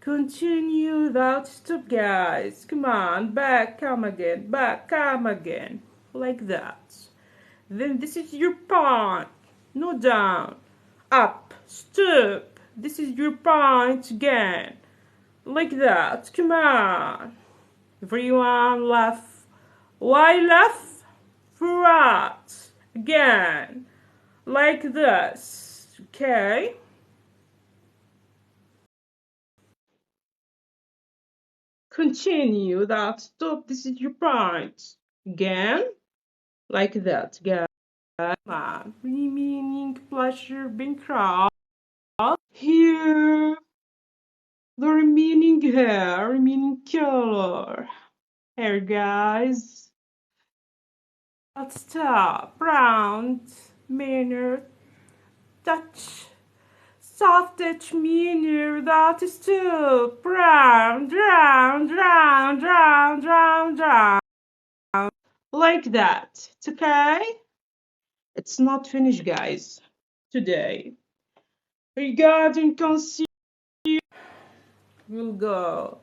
Continue without stop guys, come on, come again, like that. Then this is your point, no down, up, stop. This is your point again, like that. Come on everyone, left. Why left? Right again, like this. Okay, continue that stop. This is your point again, like that. Again, remaining pleasure being crossed here. The remaining hair, remaining color hair guys. Stop, round, manner, touch, soft touch, manner, that is stop, round, like that. It's okay. It's not finished guys today. Regarding concealer, we'll go.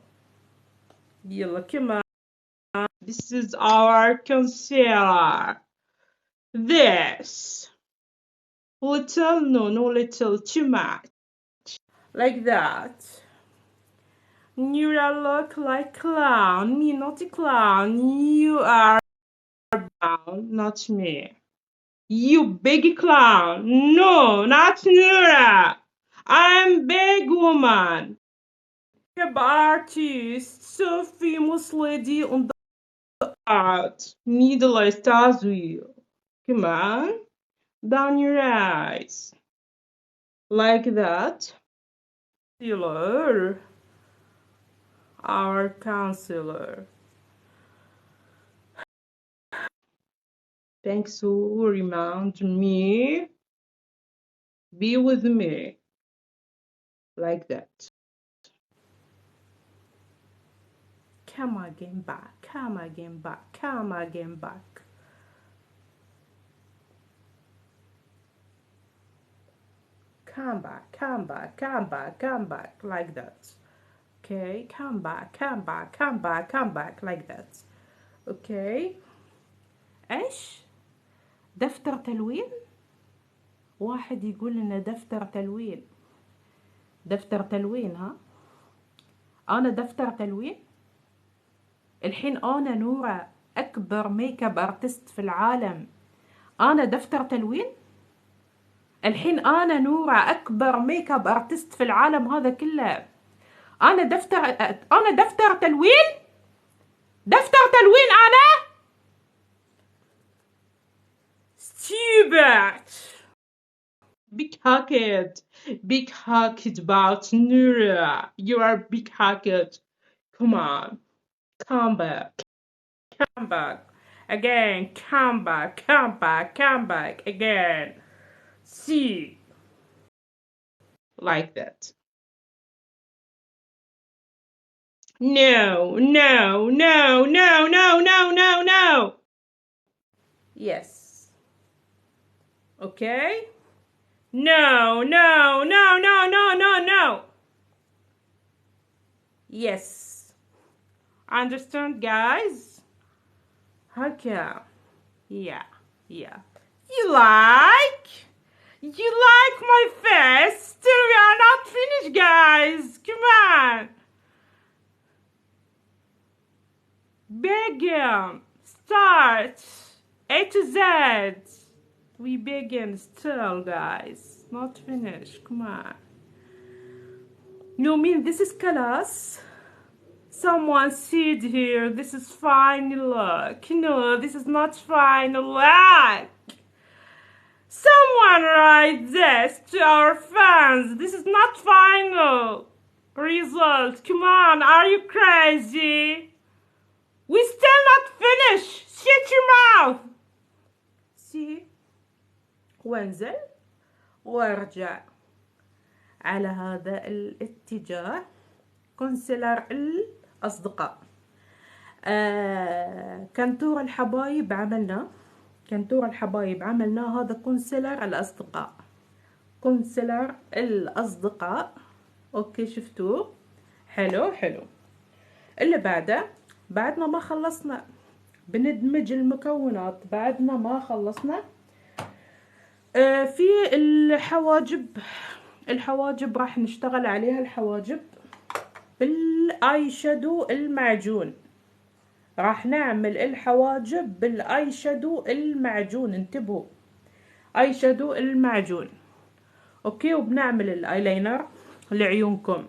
Yalla, come on. This is our concealer. This little, no little, too much, like that. You look like clown, me not a clown. You are brown, not me. You big clown. No, not Nura. I'm big woman. Artist, so famous lady on the art. Middle stars wheel. Come on, down your eyes, like that. Concealer, our counselor. Thanks to remind me, be with me, like that. Come again back. Come back, like that. Okay, come back, like that. Okay. ايش؟ دفتر تلوين؟ واحد يقول لنا دفتر تلوين ها؟ انا دفتر تلوين؟ الحين انا نورة اكبر ميك اب ارتست في العالم، انا دفتر تلوين؟ الحين انا نورة اكبر ميك اب ارتست في العالم هذا كله. انا دفتر تلوين. دفتر تلوين انا. stupid. Big hacked. Big hacked about Nura. You are big hacked. Come on. Come back. Come back. Again. Come back. Come back. Come back. Again. See. Like that. No, no, no, no, no, no, no, no. Yes. Okay? No, no, no, no, no, no, no. Yes. Understand, guys? Okay. Yeah, yeah. You like? You like my face? Still, we are not finished, guys. Come on. Begin. Start. A to Z. We begin still, guys. Not finished. Come on. You mean this is class? Someone said here, this is final look. No, this is not final look. Someone write this to our fans. This is not final result. Come on, are you crazy? We still not finished. Shut your mouth. See? وانزل وارجع على هذا الاتجاه. كونسيلر الأصدقاء. كنتور الحبايب عملنا. كنتور الحبايب عملنا. هذا كونسيلر الأصدقاء. كونسيلر الأصدقاء. أوكي شفتوه؟ حلو حلو. اللي بعده بعدنا ما خلصنا. بندمج المكونات. بعدنا ما خلصنا. في الحواجب. الحواجب راح نشتغل عليها. الحواجب بالاي شادو المعجون. راح نعمل الحواجب بالاي شادو المعجون. انتبهوا، اي شادو المعجون. اوكي. وبنعمل الايلاينر لعيونكم.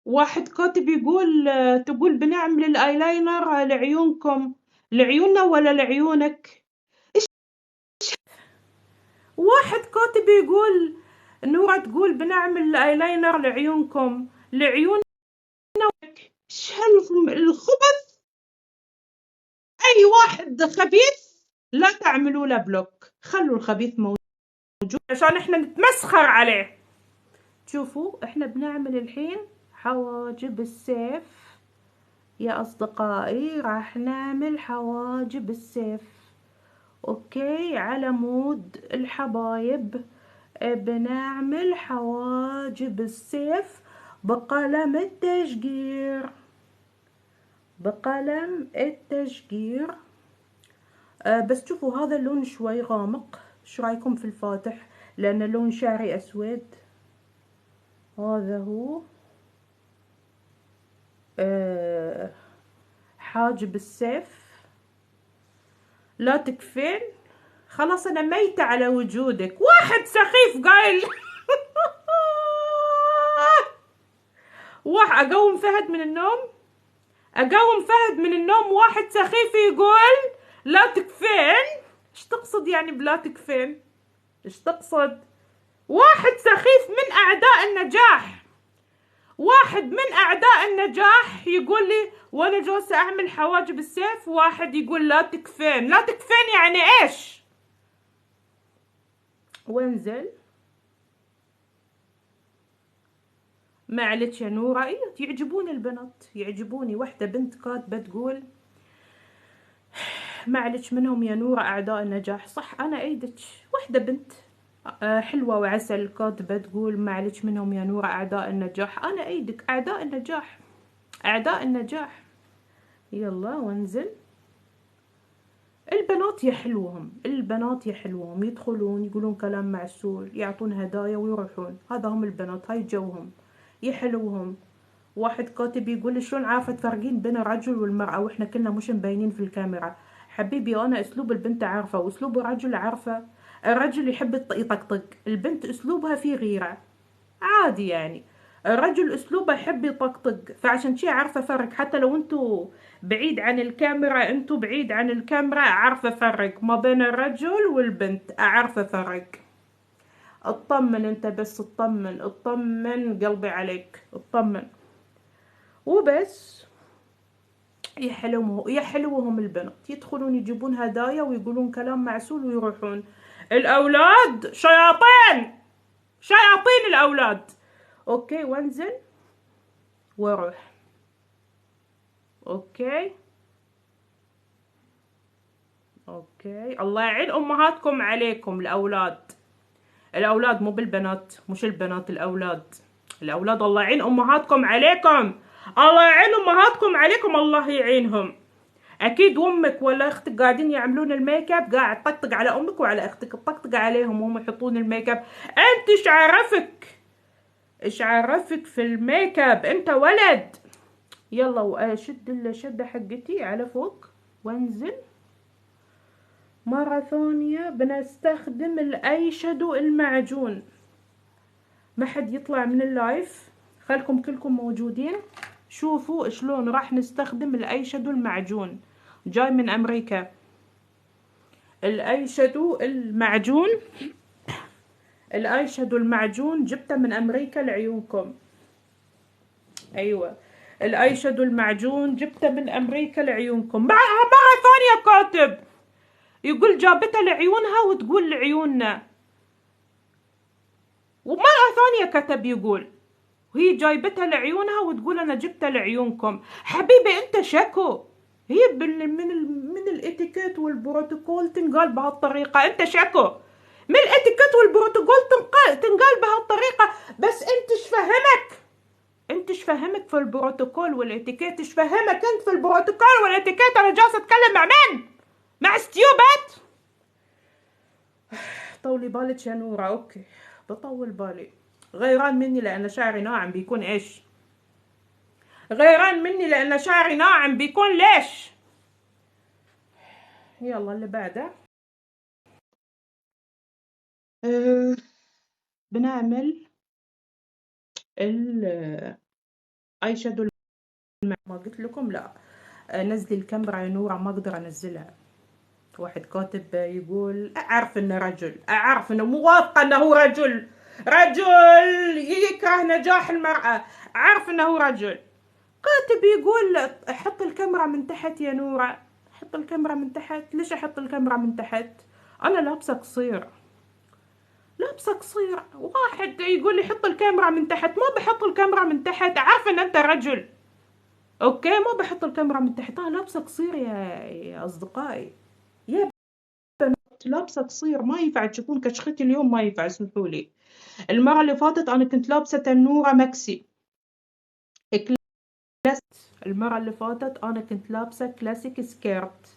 واحد كاتب يقول تقول بنعمل الايلاينر لعيونكم. لعيوننا ولا لعيونك؟ واحد كاتب يقول نورة تقول بنعمل الايلاينر لعيونكم. لعيوننا. ايش الخبث؟ اي واحد خبيث لا تعملوا له بلوك. خلوا الخبيث موجود عشان احنا نتمسخر عليه. شوفوا احنا بنعمل الحين حواجب السيف يا اصدقائي. راح نعمل حواجب السيف. اوكي. على مود الحبايب بنعمل حواجب السيف بقلم التشقير. بقلم التشقير. بس شوفوا هذا اللون شوي غامق. شو رايكم في الفاتح؟ لان لون شعري اسود. هذا هو حاجب السيف. لا تكفين. خلاص انا ميتة على وجودك. واحد سخيف قايل واحد اقوم فهد من النوم. اقوم فهد من النوم. واحد سخيف يقول لا تكفين. ايش تقصد يعني بلا تكفين؟ ايش تقصد؟ واحد سخيف من اعداء النجاح. واحد من اعداء النجاح يقول لي وانا جالسة اعمل حواجب السيف. واحد يقول لا تكفين. لا تكفين يعني ايش؟ وانزل. معلش يا نورة. ايه يعجبوني البنات. يعجبوني. واحدة بنت كاتبة تقول معلش منهم يا نورة اعداء النجاح. صح انا ايدك. واحدة بنت حلوة وعسل كاتبة تقول معلش منهم يا نورة اعداء النجاح. انا ايدك. اعداء النجاح. اعداء النجاح. يلا وانزل. البنات يحلوهم. البنات يحلوهم. يدخلون يقولون كلام معسول. يعطون هدايا ويروحون. هذا هم البنات. هاي جوهم. يحلوهم. واحد كاتب يقول شلون عارفة تفرقين بين الرجل والمرأة واحنا كلنا مش مبينين في الكاميرا؟ حبيبي انا اسلوب البنت عارفه واسلوب الرجل عارفه. الرجل يحب يطقطق، البنت اسلوبها فيه غيره، عادي يعني. الرجل اسلوبه يحب يطقطق، فعشان شي عارفه افرق. حتى لو انتو بعيد عن الكاميرا، انتو بعيد عن الكاميرا، عارفه افرق ما بين الرجل والبنت، اعرف افرق. اطمن انت بس، اطمن اطمن قلبي عليك، اطمن وبس. يا حلوهم البنات، يدخلون يجيبون هدايا ويقولون كلام معسول ويروحون. الاولاد شياطين، شياطين الاولاد. اوكي وانزل واروح. اوكي اوكي. الله يعين امهاتكم عليكم. الاولاد، الاولاد مو بالبنات، مش البنات، الاولاد. الاولاد الله يعين امهاتكم عليكم، الله يعين امهاتكم عليكم، الله يعينهم. اكيد امك ولا اختك قاعدين يعملون الميك اب، قاعد تطقطق على امك وعلى اختك، تطقطق عليهم وهم يحطون الميك اب. انت ايش عرفك، ايش عرفك في الميك اب، انت ولد. يلا واشد الشده حقتي على فوق وانزل. مرة ثانية بنستخدم الاي شادو المعجون. ما حد يطلع من اللايف، خلكم كلكم موجودين. شوفوا شلون راح نستخدم الاي شادو المعجون، جاي من امريكا. الاي شادو المعجون، الاي شادو المعجون جبته من امريكا لعيونكم. ايوه الاي شادو المعجون جبته من امريكا لعيونكم. مرة ثانية كاتب يقول جابته لعيونها وتقول لعيوننا، ومرة ثانية كتب يقول وهي جايبتها لعيونها وتقول انا جبتها لعيونكم. حبيبي انت شكو، هي من الاتيكيت والبروتوكول تنقال بهالطريقة. انت شكو من الاتيكيت والبروتوكول تنقال بهالطريقة. بس انت ايش فهمك، انت ايش فهمك في البروتوكول والاتيكيت؟ ايش فهمك انت في البروتوكول والاتيكيت؟ انا جالسة اتكلم مع من؟ مع ستيوبت؟ طولي بالك يا نورة. اوكي بطول بالي. غيران مني لان شعري ناعم بيكون ايش؟ غيران مني لان شعري ناعم بيكون ليش؟ يلا اللي بعده. بنعمل الاي شادو. ما قلت لكم لا نزلي الكاميرا يا نورة، ما اقدر انزلها. واحد كاتب يقول اعرف انه رجل، اعرف انه مو واثقه انه هو رجل، رجل يكره نجاح المرأة، اعرف انه هو رجل. كاتب يقول حط الكاميرا من تحت يا نورة، حط الكاميرا من تحت. ليش احط الكاميرا من تحت؟ انا لابسه قصير، لابسه قصير. واحد يقول لي حط الكاميرا من تحت، ما بحط الكاميرا من تحت، عارفه ان انت رجل. اوكي ما بحط الكاميرا من تحت، انا لابسه قصير يا اصدقائي، يا بنات لابسه قصير. ما ينفع تشوفون كشختي اليوم، ما ينفع، اسمحوا لي. المره اللي فاتت انا كنت لابسه تنوره ماكسي. المرة اللي فاتت أنا كنت لابسة كلاسيك سكيرت،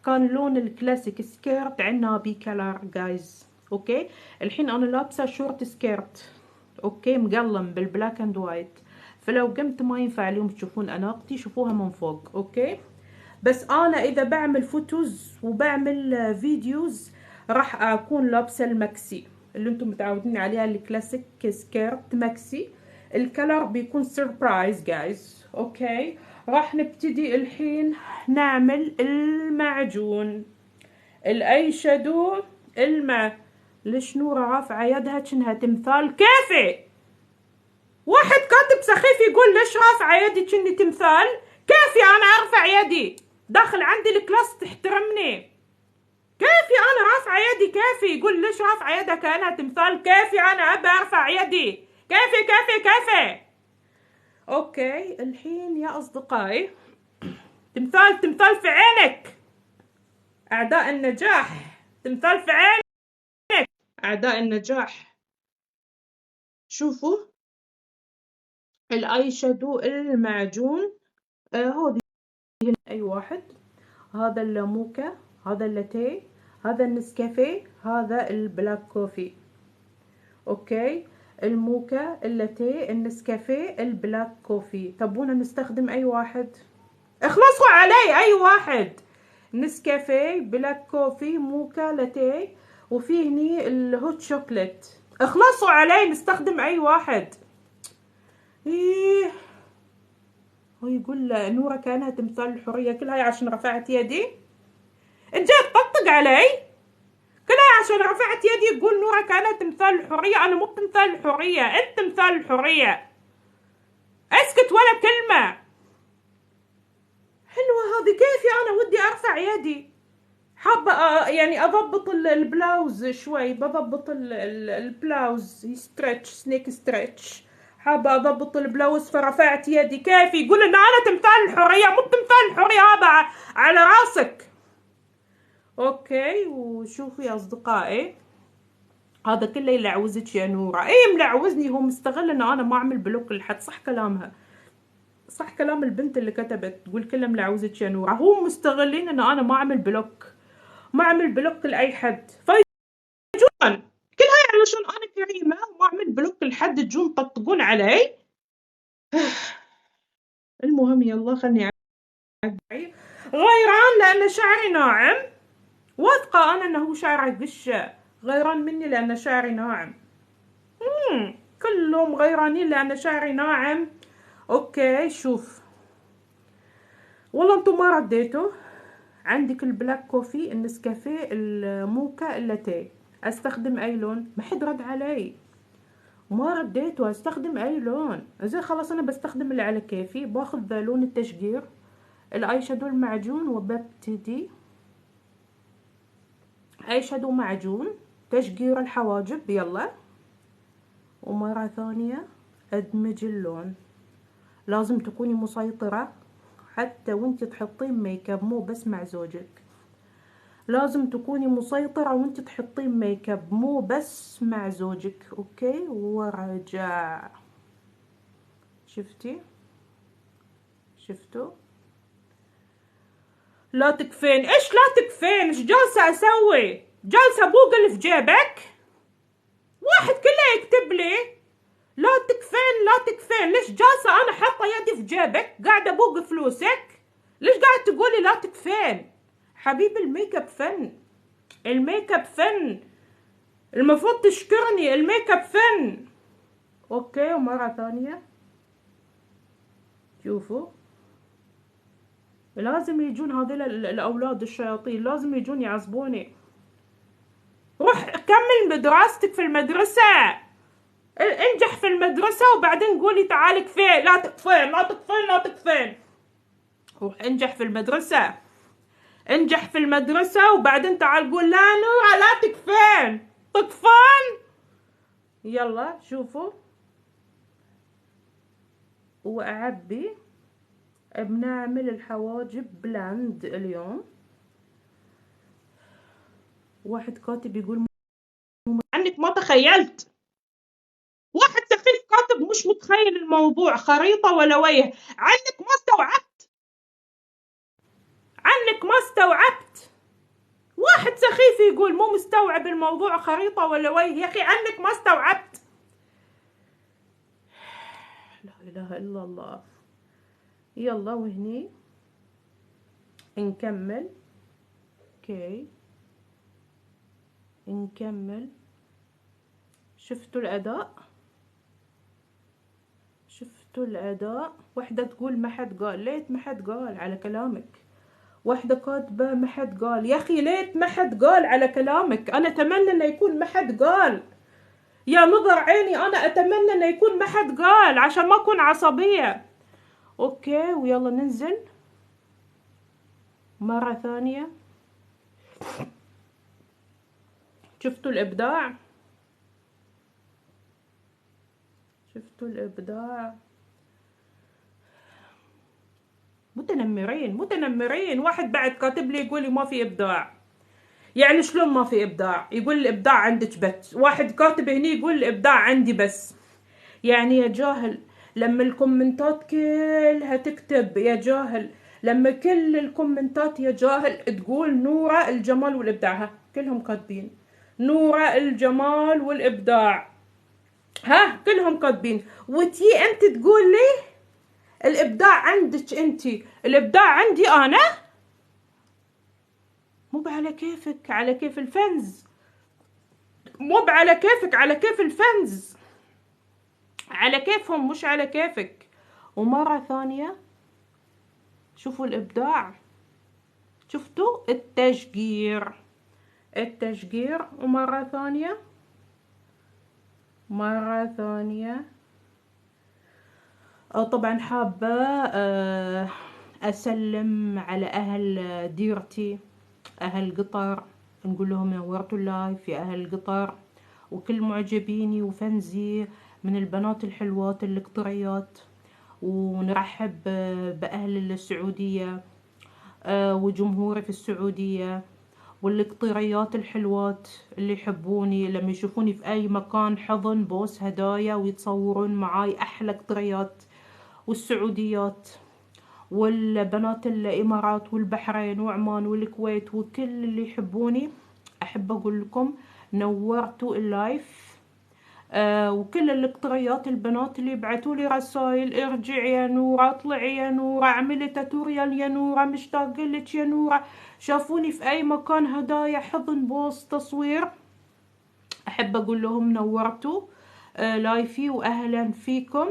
كان لون الكلاسيك سكيرت عنابي كلر جايز. أوكي الحين أنا لابسة شورت سكيرت، أوكي مقلم بالبلاك أند وايت. فلو قمت ما ينفع اليوم تشوفون أناقتي، شوفوها من فوق. أوكي بس أنا إذا بعمل فوتوز وبعمل فيديوز راح أكون لابسة الماكسي اللي انتم متعودين عليها، الكلاسيك سكيرت ماكسي. الكلر بيكون سيربرايز جايز. اوكي راح نبتدي الحين نعمل المعجون الاي شادو ليش نورة رافعة يدها كأنها تمثال؟ كيفي؟ واحد كاتب سخيف يقول ليش رافعة يدي كأني تمثال؟ كيفي انا ارفع يدي؟ داخل عندي الكلاس تحترمني. كيفي انا رافعة يدي؟ كيفي يقول ليش رافعة يدها كأنها تمثال؟ كيفي انا ابى ارفع يدي؟ كيفي كيفي كيفي؟ اوكي الحين يا اصدقائي تمثال، تمثال في عينك اعداء النجاح، تمثال في عينك اعداء النجاح. شوفوا الاي شادو المعجون هذه اي واحد. هذا اللاموكا، هذا اللاتيه، هذا النسكافيه، هذا البلاك كوفي. اوكي الموكا، اللاتيه، النسكافيه، البلاك كوفي. تبون نستخدم اي واحد؟ اخلصوا علي اي واحد. نسكافيه، بلاك كوفي، موكا، لاتيه، وفي هني الهوت شوكليت. اخلصوا علي، نستخدم اي واحد. ايه، هو يقول نورة كانها تمثال الحرية، كل هاي عشان رفعت يدي؟ انت جاي تطقطق علي؟ كل هاي عشان رفعت يدي تقول نورة كانها تمثال الحرية؟ انا مو تمثال الحرية، انت تمثال الحرية. اسكت ولا كلمة. حلوة هذه، كيفي انا ودي ارفع يدي. حابة يعني اضبط البلاوز شوي، بضبط البلاوز ستريتش، سنيك ستريتش. حابة اضبط البلاوز فرفعت يدي. كيفي يقول ان انا تمثال الحرية؟ مو تمثال الحرية هذا على راسك. اوكي، وشوفوا يا اصدقائي، هذا كله يلعوزك يا نورة. ايه ملعوزني، هو مستغل ان انا ما اعمل بلوك لحد. صح كلامها، صح كلام البنت اللي كتبت تقول كله ملعوزك يا نورة. هو مستغلين ان انا ما اعمل بلوك، ما اعمل بلوك لاي حد. فيجون كل هاي علشان انا كريمة وما اعمل بلوك لحد تجون تطقطقون علي. المهم يلا خلني اعدي. غيران لان شعري ناعم، واثقة انا انه شعره قشة. غيران مني لان شعري ناعم. كلهم غيرانين لان شعري ناعم. اوكي شوف، والله انتم ما رديتوا. عندك البلاك كوفي، النسكافيه، الموكا، اللاتيه. استخدم اي لون؟ ما حد رد علي، ما رديتوا. استخدم اي لون؟ زين خلاص انا بستخدم اللي على كيفي. باخذ لون التشقير، الاي شادو المعجون، وببتدي اي شادو معجون، تشقير الحواجب. يلا، ومرة ثانية ادمج اللون. لازم تكوني مسيطرة حتى وانت تحطين ميك اب، مو بس مع زوجك. لازم تكوني مسيطرة وانت تحطين ميك اب، مو بس مع زوجك. اوكي، ورجع. شفتي؟ شفتوا؟ لا تكفين. ايش لا تكفين؟ ايش جالسة اسوي؟ جالسة ابوق في جيبك؟ واحد كله يكتب لي لا تكفين لا تكفين. ليش جالسة انا حاطة يدي في جيبك قاعدة ابوق فلوسك؟ ليش قاعد تقولي لا تكفين؟ حبيبي الميك اب فن، الميك اب فن، المفروض تشكرني. الميك اب فن. اوكي، ومرة ثانية شوفوا، لازم يجون هذول الاولاد الشياطين، لازم يجون يعصبوني. روح كمل دراستك في المدرسة، انجح في المدرسة، وبعدين قولي تعالي كفين. لا تكفين لا تكفين لا تكفين. روح انجح في المدرسة، انجح في المدرسة، وبعدين تعال قول لا نورة لا تكفين. تكفين. يلا شوفوا، واعبي. بنعمل الحواجب بلاند اليوم. واحد كاتب يقول عنك ما تخيلت. واحد سخيف كاتب مش متخيل الموضوع خريطة ولا وجه. عنك ما استوعبت، عنك ما استوعبت. واحد سخيف يقول مو مستوعب الموضوع خريطة ولا وجه. يا أخي عنك ما استوعبت. لا إله إلا الله. يلا وهني نكمل. اوكي نكمل. شفتوا الأداء؟ شفتوا الأداء؟ وحدة تقول ما حد قال. ليت ما حد قال على كلامك. واحدة كاتبة ما حد قال. يا أخي ليت ما حد قال على كلامك. أنا أتمنى أن يكون ما حد قال. يا نظر عيني، أنا أتمنى أن يكون ما حد قال عشان ما أكون عصبية. أوكي، ويلا ننزل مرة ثانية. شفتوا الإبداع؟ شفتوا الإبداع؟ متنمرين متنمرين. واحد بعد كاتب لي يقول لي ما في إبداع. يعني شلون ما في إبداع؟ يقول الإبداع عندك بس. واحد كاتب هني يقول الإبداع عندي بس. يعني يا جاهل، لما الكومنتات كلها تكتب يا جاهل، لما كل الكومنتات يا جاهل تقول نورة الجمال والإبداع. ها كلهم كاتبين نورة الجمال والإبداع. ها كلهم كاتبين. وتي أنت تقول لي الإبداع عندك أنت، الإبداع عندي أنا؟ مو على كيفك، على كيف الفنز، مو على كيفك، على كيف الفنز، على كيفهم مش على كيفك. ومرة ثانية شوفوا الإبداع، شفتوا التشجير، التشجير. ومرة ثانية، مرة ثانية. طبعا حابة أسلم على أهل ديرتي، أهل قطر، نقول لهم نورتوا اللايف يا أهل قطر، وكل معجبيني وفنزي من البنات الحلوات القطريات. ونرحب بأهل السعودية وجمهوري في السعودية، والقطيريات الحلوات اللي يحبوني لما يشوفوني في أي مكان، حضن بوس هدايا ويتصورون معاي أحلى قطريات. والسعوديات والبنات الإمارات والبحرين وعمان والكويت وكل اللي يحبوني، أحب أقول لكم نورتوا اللايف. وكل القطريات البنات اللي يبعثوا لي رسائل، ارجعي يا نورة، اطلعي يا نورة، اعملي توتوريال يا نورة، مشتاق لك يا نورة، شافوني في اي مكان هدايا، حضن بوس تصوير، احب اقول لهم نورتوا لايفي واهلا فيكم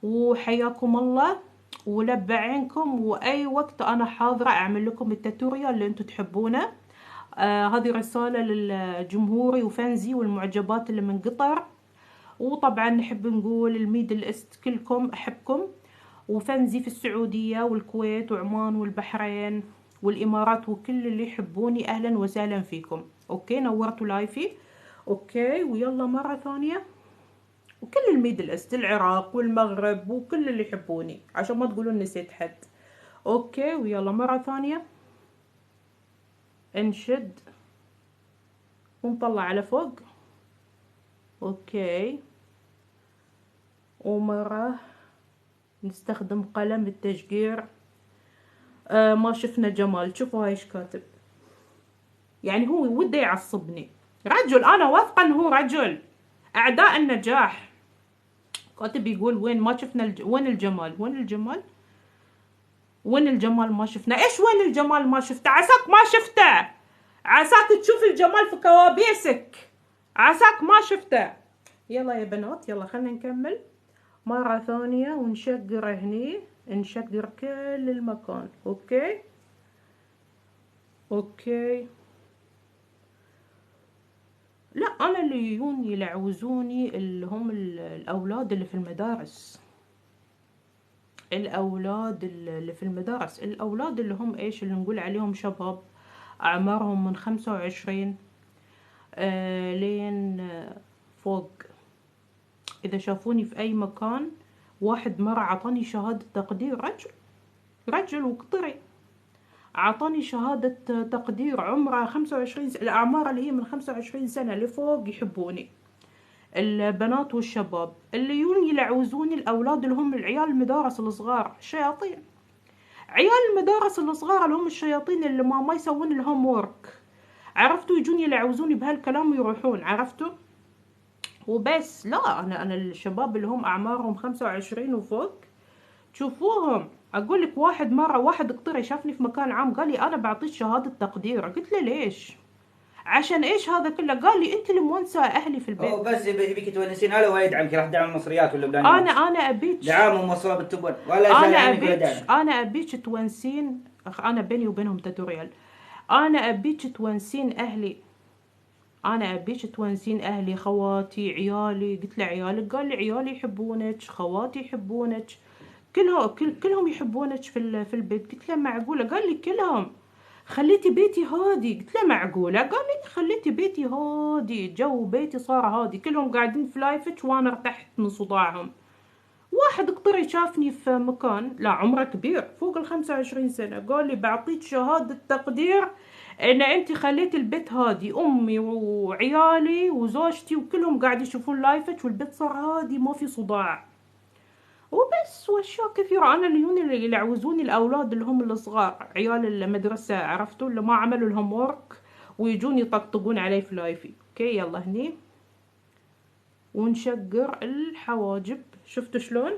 وحياكم الله، ولبى عينكم، واي وقت انا حاضرة اعمل لكم التوتوريال اللي انتم تحبونه. هذه رسالة للجمهوري وفنزي والمعجبات اللي من قطر. وطبعا نحب نقول الميدل ايست كلكم احبكم، وفنزي في السعودية والكويت وعمان والبحرين والامارات وكل اللي يحبوني اهلا وسهلا فيكم. اوكي نورتوا لايفي. اوكي ويلا مرة ثانية، وكل الميدل ايست، العراق والمغرب وكل اللي يحبوني، عشان ما تقولون نسيت حد. اوكي ويلا مرة ثانية انشد ونطلع على فوق. اوكي ومرة نستخدم قلم التشجير. ما شفنا جمال، شوفوا هاي ايش كاتب، يعني هو وده يعصبني، رجل انا واثقة انه هو رجل اعداء النجاح. كاتب يقول وين ما شفنا وين الجمال، وين الجمال، وين الجمال ما شفنا. ايش وين الجمال ما شفته؟ عساك ما شفته، عساك تشوف الجمال في كوابيسك، عساك ما شفته. يلا يا بنات يلا خلينا نكمل مرة ثانية ونشقر هني، نشقر كل المكان. اوكي اوكي. لا انا اللي يجون يلعوزوني اللي هم الاولاد اللي في المدارس، الاولاد اللي في المدارس، الاولاد اللي هم ايش اللي نقول عليهم شباب، اعمارهم من 25 لين فوق. اذا شافوني في اي مكان، واحد مرة عطاني شهادة تقدير، رجل وقطري، عطاني شهادة تقدير، عمره 25 سنة، الأعمار اللي هي من 25 سنة لفوق يحبوني، البنات والشباب اللي يون يلعوزوني، الأولاد اللي هم العيال المدارس الصغار، الشياطين، عيال المدارس الصغار اللي هم الشياطين اللي ما يسوون الهوم وورك، عرفتوا، يجون يلعوزوني بهالكلام ويروحون، عرفتوا. وبس لا أنا الشباب اللي هم أعمارهم 25 وفوق تشوفوهم. اقول لك واحد مره واحد قطري شافني في مكان عام قال لي انا بعطيك شهاده تقدير، قلت له ليش؟ عشان ايش هذا كله؟ قال لي انت اللي مونسه اهلي في البيت. بس يبيك تونسين هلا ولا يدعمك، راح دعم المصريات واللبنانيات. انا ابيك دعامهم وصلوا بالتبن ولا شيء عنك ولا دعم. انا ابيك تونسين، انا بيني وبينهم توتوريال، انا ابيك تونسين اهلي، انا ابيك تونسين اهلي، خواتي، عيالي. قلت له عيالك؟ قال لي عيالي يحبونك، خواتي يحبونك، كلهم يحبونك في البيت. قلت له معقوله؟ قال لي كلهم. خليتي بيتي هادي. قلت له معقوله؟ قال لي خليتي بيتي هادي، جو بيتي صار هادي، كلهم قاعدين في لايفك وانا ارتحت من صداعهم. واحد قطري شافني في مكان، لا عمره كبير فوق 25 سنه، قال لي بعطيك شهاده تقدير ان انت خليتي البيت هادي، امي وعيالي وزوجتي وكلهم قاعد يشوفون لايفك والبيت صار هادي ما في صداع. وبس، واشياء كثيره. انا اللي يلعوزوني الاولاد اللي هم الصغار، عيال المدرسه، عرفتوا، اللي ما عملوا الهوم وورك ويجون يطقطقون علي في لايفي. اوكي يلا هني ونشقر الحواجب، شفتوا شلون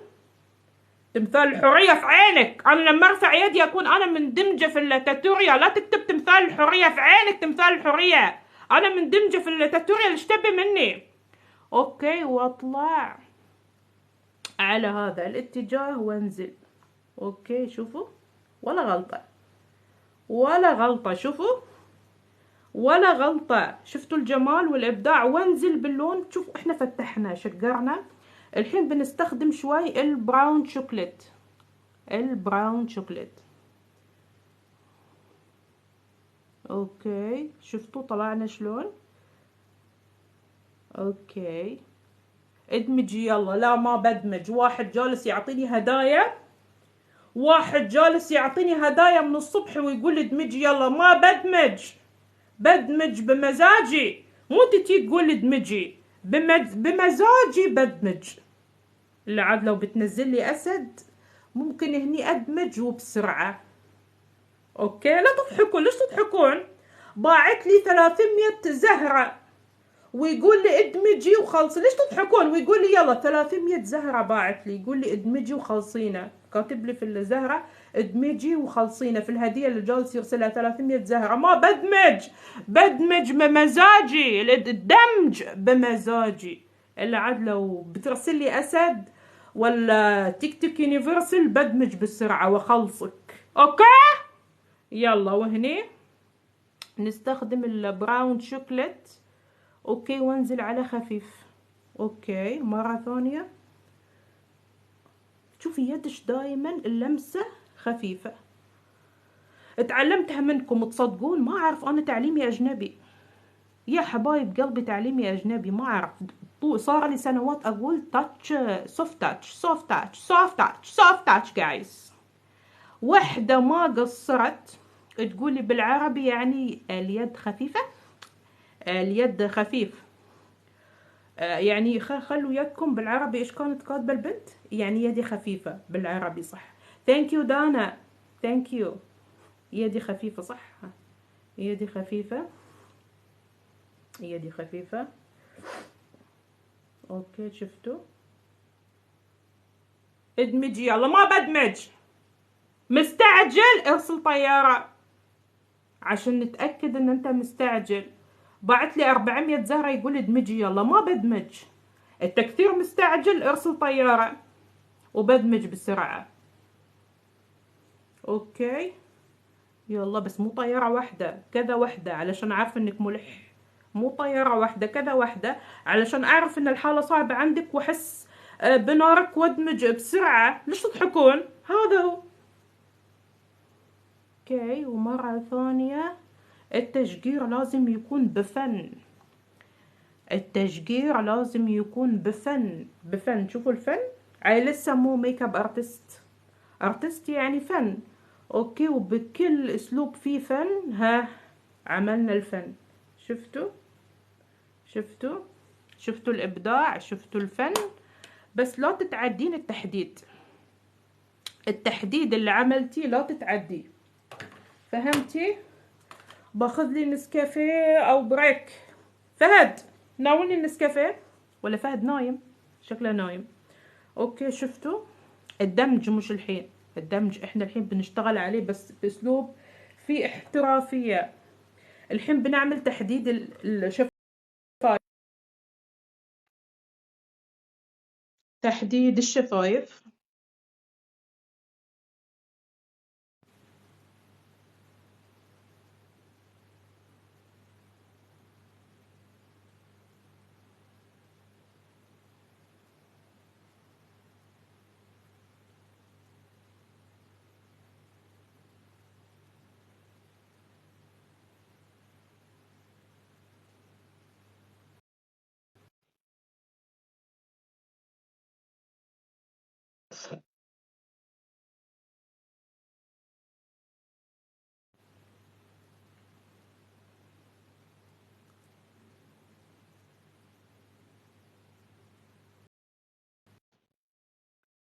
تمثال الحرية في عينك. أنا لما أرفع يدي أكون أنا مندمجة في التاتوريا. لا تكتب تمثال الحرية في عينك. تمثال الحرية أنا مندمجة في التاتوريا. اللي تبي مني؟ أوكي، وأطلع على هذا الاتجاه وأنزل. أوكي، شوفوا، ولا غلطة ولا غلطة. شوفوا، ولا غلطة. شفتوا الجمال والإبداع. وانزل باللون. شوفوا احنا فتحنا شقرنا. الحين بنستخدم شوي البراون شوكليت. البراون شوكليت. اوكي، شفتوا طلعنا شلون؟ اوكي، ادمجي يلا. لا ما بدمج. واحد جالس يعطيني هدايا. واحد جالس يعطيني هدايا من الصبح ويقول لي ادمجي يلا. ما بدمج. بدمج بمزاجي. مو تتي تقول ادمجي. بمزاجي بدمج. اللي عاد لو بتنزل لي اسد ممكن هني ادمج وبسرعة. اوكي، لا تضحكون. ليش تضحكون؟ باعت لي 300 زهرة ويقول لي ادمجي وخلصي. ليش تضحكون؟ ويقول لي يلا 300 زهرة باعت لي يقول لي ادمجي وخلصينا. كاتب لي في الزهرة ادمجي وخلصينا. في الهدية اللي جالس يرسلها 300 زهرة. ما بدمج. بدمج بمزاجي. الدمج بمزاجي. اللي عاد لو بترسل لي اسد ولا تيك توك يونيفرسال بدمج بسرعة واخلصك. اوكي، يلا. وهني نستخدم البراون شوكليت. اوكي، وانزل على خفيف. اوكي، مرة ثانية. شوفي يدش دايما اللمسة خفيفة. اتعلمتها منكم تصدقون. ما اعرف، انا تعليمي اجنبي يا حبايب قلبي. تعليمي اجنبي. ما اعرف. صار لي سنوات اقول تاتش، سوفت تاتش، سوفت تاتش، سوفت تاتش، سوفت تاتش جايز. وحدة ما قصرت تقولي بالعربي يعني اليد خفيفة. اليد خفيف. يعني خلوا يدكم بالعربي. ايش كانت كاتبة البنت؟ يعني يدي خفيفة بالعربي صح. ثانك يو دانا. ثانك يو. يدي خفيفة صح. يدي خفيفة. يدي خفيفة. اوكي، شفتوا؟ ادمجي يلا. ما بدمج. مستعجل ارسل طيارة عشان نتأكد ان انت مستعجل. بعت لي 400 زهرة يقول ادمجي يلا. ما بدمج. انت كثير مستعجل. ارسل طيارة وبدمج بسرعة. اوكي، يلا. بس مو طيارة واحدة، كذا واحدة علشان اعرف انك ملح. مو طيارة واحدة، كذا واحدة علشان اعرف ان الحالة صعبة عندك واحس بنارك وادمج بسرعة. ليش تضحكون؟ هذا هو. اوكي، ومرة ثانية التشجير لازم يكون بفن. التشجير لازم يكون بفن. بفن. شوفوا الفن. اي لسه مو ميك اب ارتست. ارتست يعني فن. اوكي، وبكل اسلوب فيه فن. ها، عملنا الفن. شفتوا؟ شفتوا؟ شفتوا الابداع؟ شفتوا الفن؟ بس لا تتعدين التحديد. التحديد اللي عملتيه لا تتعدي. فهمتي؟ باخذ لي نسكافيه او بريك. فهد ناولني النسكافيه. ولا فهد نايم؟ شكله نايم. اوكي، شفتوا الدمج؟ مش الحين الدمج، احنا الحين بنشتغل عليه بس باسلوب في احترافية. الحين بنعمل تحديد الشفايف. تحديد الشفايف.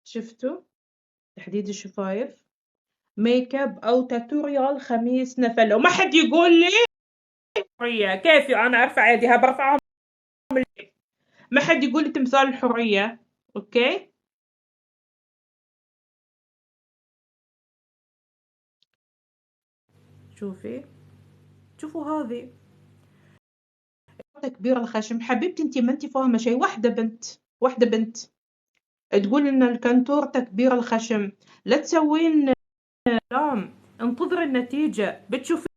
شفتوا تحديد الشفايف؟ ميك اب او تاتوريال خميس نفل. وما حد يقول لي حرية. كيفي انا ارفع يدي؟ برفعها. ما حد يقول لي تمثال الحرية. اوكي، شوفي، شوفوا هذه كبير الخشم. حبيبتي انت ما انت فاهمه شيء. واحده بنت تقول ان الكنتور تكبير الخشم. لا تسوين كلام، انتظري النتيجه بتشوفين.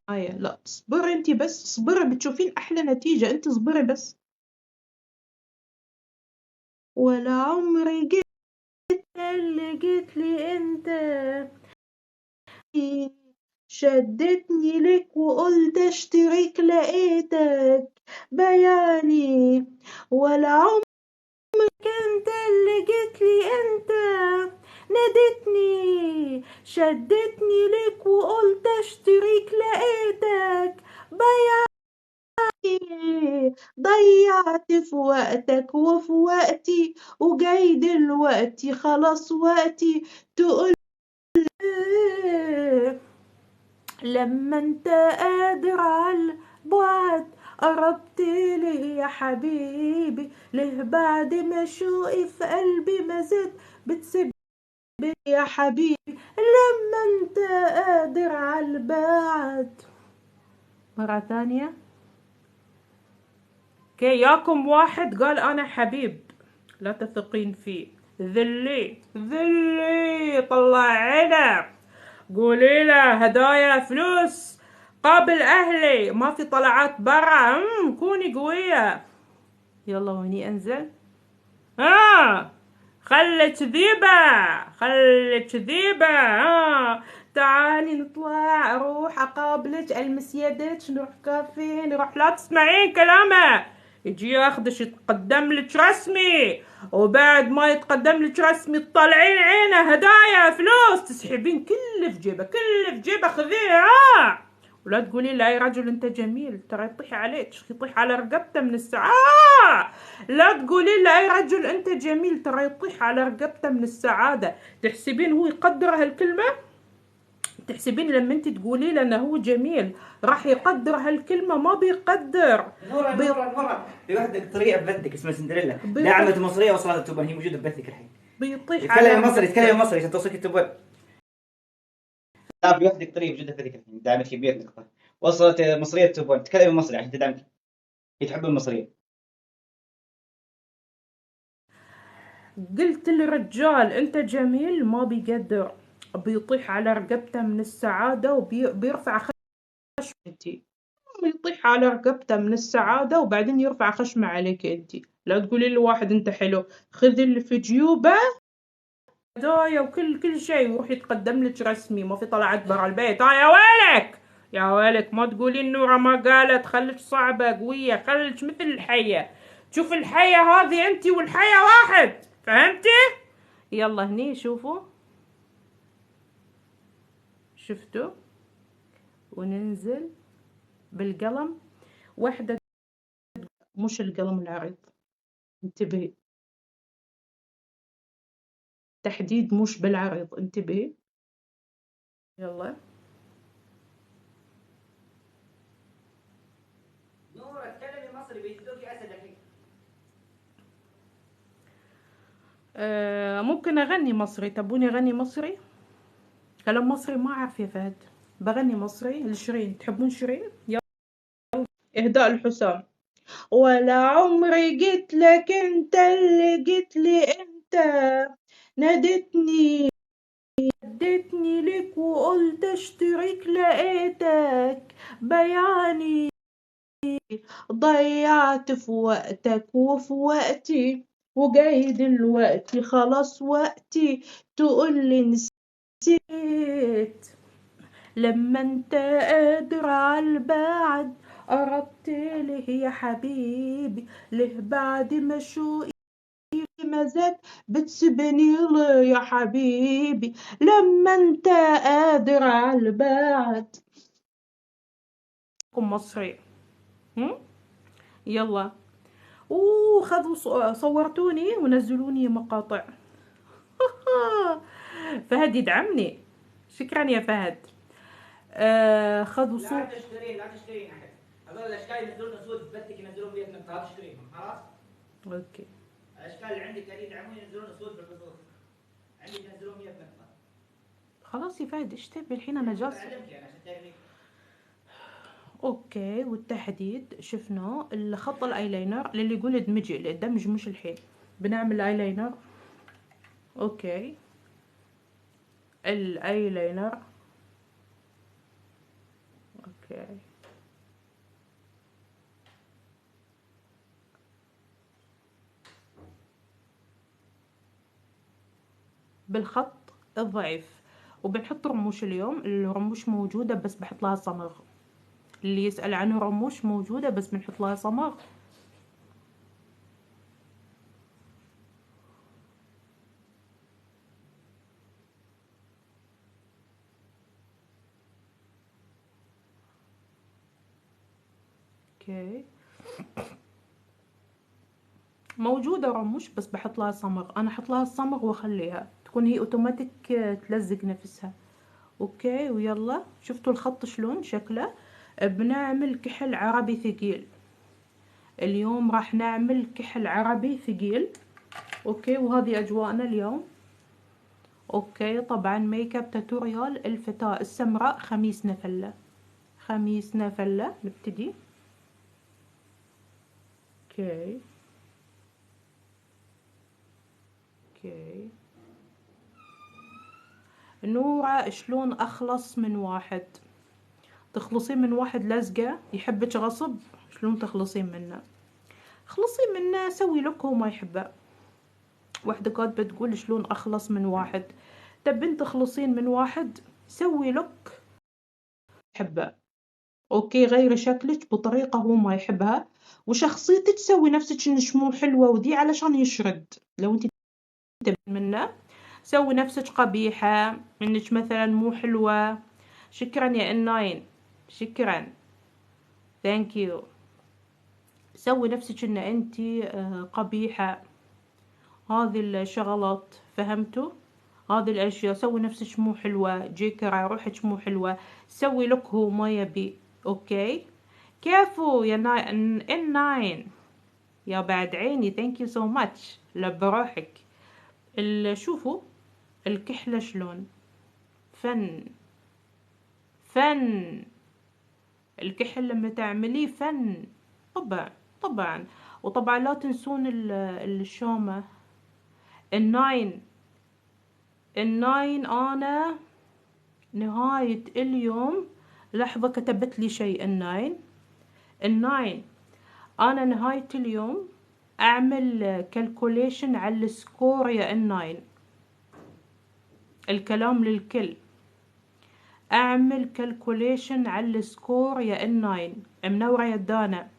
لا اصبري انت بس، اصبري بتشوفين احلى نتيجه. انت اصبري بس. ولا عمري جيت اللي جيت لي انت، شدتني لك وقلت اشتريك لقيتك بياني. ولا عمرك انت اللي جيت لي انت، نادتني شدتني لك وقلت اشتريك لقيتك بياني. ضيعت في وقتك وفي وقتي، وجاي دلوقتي خلاص وقتي تقول لما انت قادر على البعد قربت لي يا حبيبي. ليه بعد ما شوقي في قلبي ما زاد بتسيبني يا حبيبي. لما انت قادر على البعد. مرة ثانية. كي ياكم واحد قال انا حبيب لا تثقين فيه، ذلي طلع عينه. قولي له هدايا فلوس قابل اهلي، ما في طلعات برا. كوني قوية. يلا ويني انزل؟ خلي كذيبة. تعالي نطلع، اروح اقابلك، المس يدك، نروح كافيه، نروح. لا تسمعين كلامه، يجي ياخدش يتقدم لك رسمي، وبعد ما يتقدم لك رسمي تطلعين عينه هدايا فلوس تسحبين كله في جيبه خذيه. ولا تقولي لا يا رجل انت جميل، ترى يطيح عليك، يطيح على رقبته من السعادة. لا تقولي لا يا رجل انت جميل، ترى يطيح على رقبته من السعادة. تحسبين هو يقدر هالكلمة؟ تحسبين لما انت تقولي له انه هو جميل راح يقدر هالكلمة؟ ما بيقدر. نورة في واحدة قطرية ببثك اسمها سندريلا، داعمة مصرية وصلت التوبان، هي موجودة ببثك الحين. بيطيح على تكلم مصري عشان توصلك التوبان. لا في واحدة قطرية موجودة ببثك الحين، داعمة كبير نقطة، وصلت مصرية التوبان، تكلم مصري عشان تدعمك، هي تحب المصريين. قلت للرجال انت جميل ما بيقدر، بيطيح على رقبته من السعادة وبيرفع خشمه انتي. يطيح على رقبته من السعادة وبعدين يرفع خشمه عليك انتي. لا تقولي لواحد انت حلو، خذ اللي في جيوبه هدايا وكل شيء ويروح يتقدم لك رسمي، ما في طلعت برا البيت. يا ويلك ما تقولين نورة ما قالت. خليك صعبة قوية، خليك مثل الحية. شوف الحية هذه انتي والحية واحد، فهمتي؟ يلا هني شوفوا، شفتوا؟ وننزل بالقلم. واحدة مش القلم العريض، انتبهي، تحديد مش بالعريض، انتبهي. يلا نورة تكلمي مصري بيتذوقي أسد الحين. ممكن أغني مصري. تبوني أغني مصري؟ كلام مصري ما أعرف يا فهد. بغني مصري لشيرين. تحبون شيرين؟ يلا. إهداء الحسام. ولا عمري جيت لك انت اللي جيت لي انت، نادتني اديتني لك وقلت اشتريك لقيتك بياني. ضيعت في وقتك وفي وقتي، وجاي دلوقتي خلاص وقتي تقولي نسيت. لما انت قادر عالبعد قربت له يا حبيبي. ليه بعد ما شوقي ما زاد بتسيبني ليه يا حبيبي. لما انت قادر عالبعد. مصري. يلا. خذوا صورتوني ونزلوني مقاطع. فهد يدعمني. شكرا يا فهد. خذوا صور. لا تشترين أحد، هذول الأشكال ينزلون اسود في بثك، ينزلون 100 نقطة، لا تشتريهم خلاص. اوكي. الأشكال اللي عندك اللي يدعمون ينزلون اسود بالخصوص، عندك ينزلون 100 نقطة. خلاص يا فهد ايش تبي الحين انا جالسة. اوكي، والتحديد شفناه. الخط الايلاينر للي يقول ادمجي، اللي ادمج مش الحين. بنعمل ايلاينر. اوكي، الايلاينر. اوكي، بالخط الضعيف. وبنحط رموش اليوم. الرموش موجودة بس بحط لها صمغ. اللي يسأل عنه رموش موجودة بس بنحط لها صمغ. اوكي، موجودة رموش بس بحط لها صمغ. انا احط لها الصمغ واخليها تكون هي اوتوماتيك تلزق نفسها. اوكي، ويلا شفتوا الخط شلون شكله. بنعمل كحل عربي ثقيل. اليوم راح نعمل كحل عربي ثقيل. اوكي، وهذه اجواءنا اليوم. اوكي، طبعا ميك اب توتوريال الفتاة السمراء خميس نفلة. خميس نفلة نبتدي. اوكي. اوكي، نورة شلون اخلص من واحد. تخلصين من واحد لزقة يحبك غصب، شلون تخلصين منه؟ خلصي منه، سوي لك هو ما يحبه. واحدة كاتبة تقول شلون اخلص من واحد. تبين تخلصين من واحد، سوي لك يحبه. اوكي، غيري شكلك بطريقة هو ما يحبها، وشخصيتك سوي نفسك انك مو حلوة وذي علشان يشرد. لو انت تبين منه سوي نفسك قبيحة، انك مثلا مو حلوة. شكرا يا الناين، شكرا، ثانك يو. سوي نفسك ان انت قبيحة. هذه الشغلات فهمتوا؟ هذه الاشياء. سوي نفسك مو حلوة، جيكرا روحك مو حلوة. سوي لك هو ما يبي. اوكي، كيفو يا ناين يا بعد عيني، ثانك يو سو ماتش، لبروحك. شوفوا الكحلة شلون فن. فن الكحل لما تعمليه فن. طبعا طبعا. وطبعا لا تنسون الشومة. الناين. الناين انا نهاية اليوم، لحظة كتبت لي شيء الناين انا نهاية اليوم اعمل كالكوليشن على السكور يا الناين. الكلام للكل. اعمل كالكوليشن على السكور يا الناين. منورة يا دانا.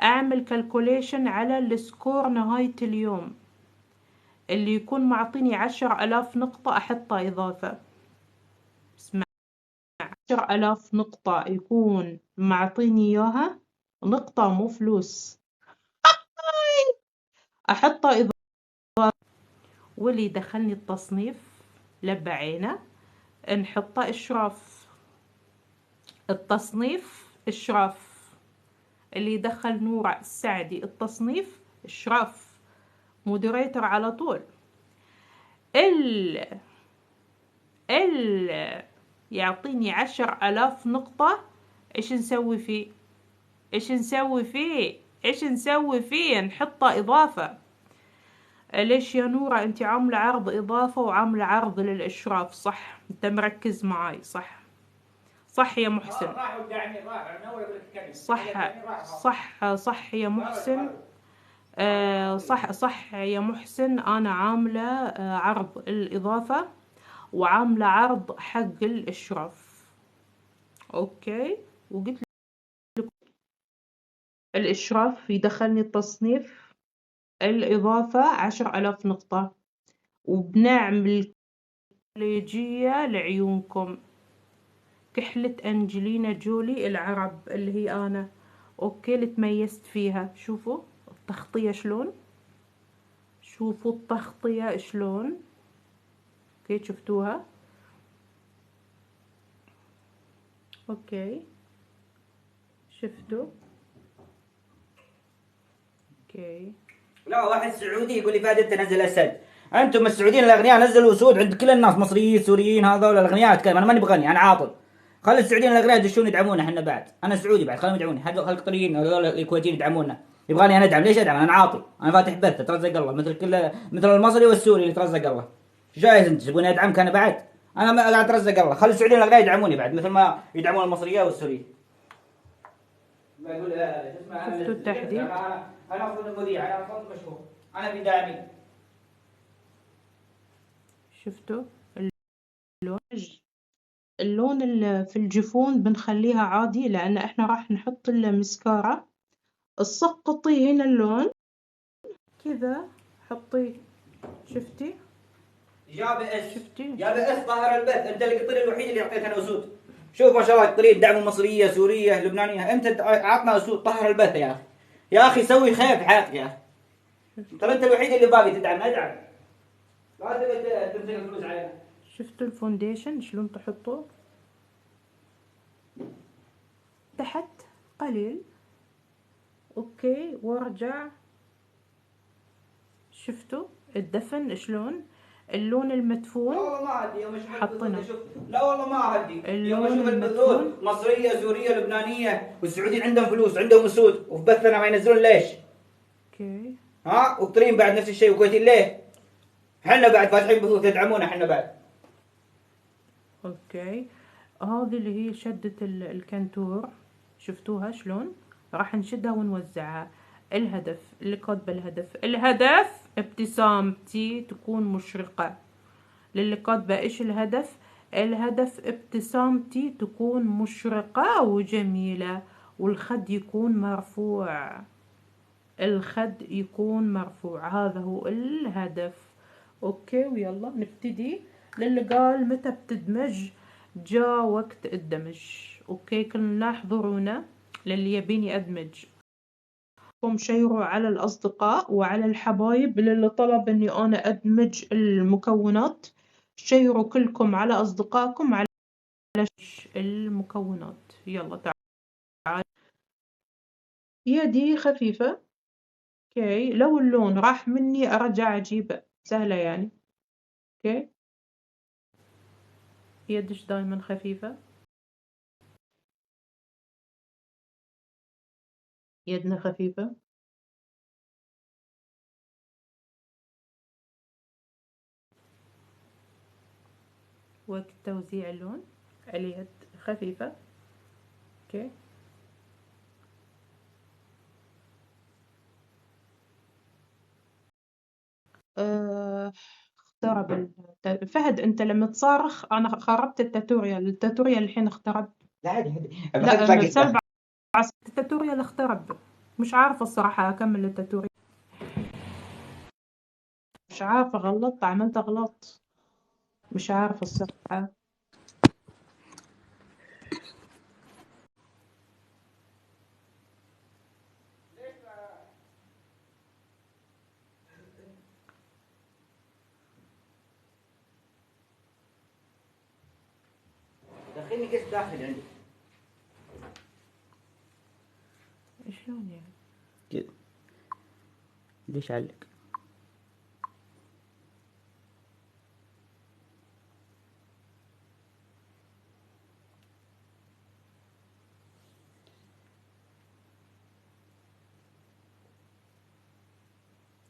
اعمل كالكوليشن على السكور نهاية اليوم. اللي يكون معطيني 10,000 نقطة احطه اضافة. اسمع، 10,000 نقطة يكون معطيني اياها نقطة مو فلوس، احطه اضافة. واللي يدخلني التصنيف لبى عينه نحطه اشراف. التصنيف اشراف. اللي يدخل نورة السعدي التصنيف اشراف، مودريتر على طول. ال يعطيني 10,000 نقطة. ايش نسوي فيه؟ ايش نسوي فيه؟ ايش نسوي فيه؟ نحطه اضافة. ليش يا نورة انت عاملة عرض اضافة وعاملة عرض للاشراف؟ صح، انت مركز معاي. صح صح يا محسن. صح صح يا محسن. صح صح يا محسن. انا عاملة عرض الاضافة وعاملة عرض حق الاشراف. اوكي، وقلت الاشراف يدخلني التصنيف، الاضافة 10,000 نقطة. وبنعمل خليجية لعيونكم. كحلة أنجلينا جولي العرب اللي هي أنا. أوكي، اللي تميزت فيها. شوفوا التغطية شلون. شوفوا التغطية شلون. اوكي، شفتوها؟ اوكي، شفتوا؟ اوكي. لا، واحد سعودي يقول لي فهد انت نزل اسد. انتم السعوديين الاغنياء نزلوا اسود عند كل الناس، مصريين سوريين هذول الاغنياء اتكلم، انا ماني بغني، انا عاطل. خلي السعوديين الاغنياء يدشون يدعمونا احنا بعد، انا سعودي بعد خليهم يدعموني، هذول القطريين هذول الكويتيين يدعمونا. يبغاني انا ادعم، ليش ادعم؟ انا عاطل، انا فاتح بث ترزق الله مثل كل مثل المصري والسوري اللي ترزق الله. ايش جايز انت تبغوني ادعمك انا بعد؟ انا ما قاعد اترزق الله، خلي السعوديين الاغنياء يدعموني بعد مثل ما يدعمون المصريه والسوريه. بقول شو اسمه انا شفتوا التحديد؟ انا اصلا مذيع، انا اصلا مشهور، انا في داعمين. شفتوا اللون؟ اللون في الجفون بنخليها عادي، لأن احنا راح نحط المسكارا. تسقطي هنا اللون كذا، حطيه. شفتي؟ يا بئس، شفتي؟ يا بئس طاهر البث، انت القطري الوحيد اللي اعطيتنا اسود. شوف ما شاء الله قطريين دعموا مصريه سوريه لبنانيه، انت عطنا اسود طهر البث يا اخي. يا اخي سوي خير في حياتك يا اخي. ترى انت الوحيد اللي باقي تدعم، ادعم. لا تبي تمسك الفلوس علينا. شفتوا الفونديشن شلون تحطوه؟ تحت قليل. اوكي وارجع. شفتوا الدفن شلون؟ اللون المدفون لا والله ما هدي يوم اشوف حطينا. البثوث لا والله ما هدي يوم اللون اشوف المدفون. البثوث مصريه سوريه لبنانيه والسعوديين عندهم فلوس عندهم اسود وفي بثنا ما ينزلون ليش؟ اوكي. ها وقطرين بعد نفس الشيء وكويتيين ليه؟ احنا بعد فاتحين بثوث تدعمونا احنا بعد. اوكي هذه اللي هي شدة الكنتور، شفتوها شلون؟ راح نشدها ونوزعها. الهدف اللي كاتبه الهدف ابتسامتي تكون مشرقة. للي كاتبه ايش الهدف؟ الهدف ابتسامتي تكون مشرقة وجميلة، والخد يكون مرفوع. الخد يكون مرفوع، هذا هو الهدف. اوكي ويلا نبتدي. للي قال متى بتدمج، جاء وقت الدمج. اوكي كلنا احضرونا. للي يبيني ادمج قوم شيروا على الاصدقاء وعلى الحبايب. للي طلب اني انا ادمج المكونات، شيروا كلكم على اصدقائكم على المكونات. يلا تعال. يدي خفيفة. اوكي لو اللون راح مني ارجع اجيبه، سهلة يعني. اوكي يدش دايما خفيفة، يدنا خفيفة. وقت توزيع اللون اليد خفيفة. اوكي اخترب فهد، انت لما تصارخ انا خربت التاتوريال الحين اخترب. لا عادي عادي. لا سلب التاتوريال اخترب. مش عارفة الصراحة اكمل التاتوريال، مش عارفة غلطت عملت غلط، مش عارفة الصراحة. دخلني قس داخل عندي. شلون يعني؟ كذا ليش علق؟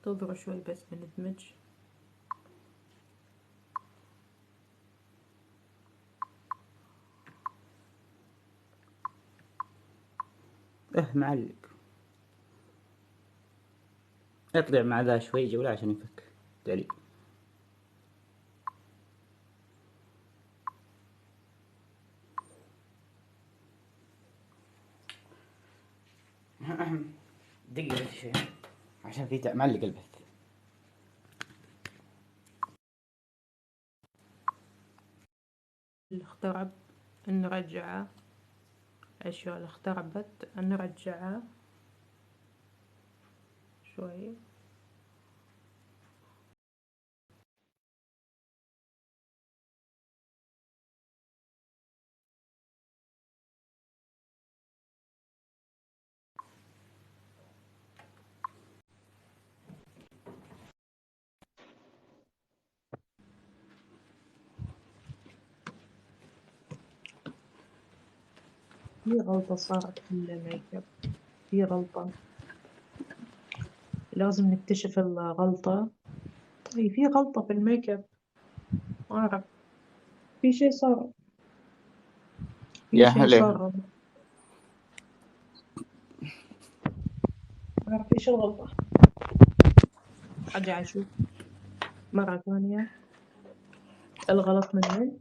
تضغط شوي بس بندمج. معلق. اطلع مع ذا شوي جولة عشان يفك تعليق. دقيقة بس شوي عشان في معلق البث. اللي اخترب نرجعه، الأشياء اللي اختربت نرجعها شوي. في غلطة صارت في الميك اب، في غلطة، لازم نكتشف الغلطة. أي في غلطة في الميك اب، ما أعرف، في شي صار، في يا شي هلا. صار غلط، ما أعرف إيش الغلطة. أرجع أشوف مرة ثانية الغلط من وين.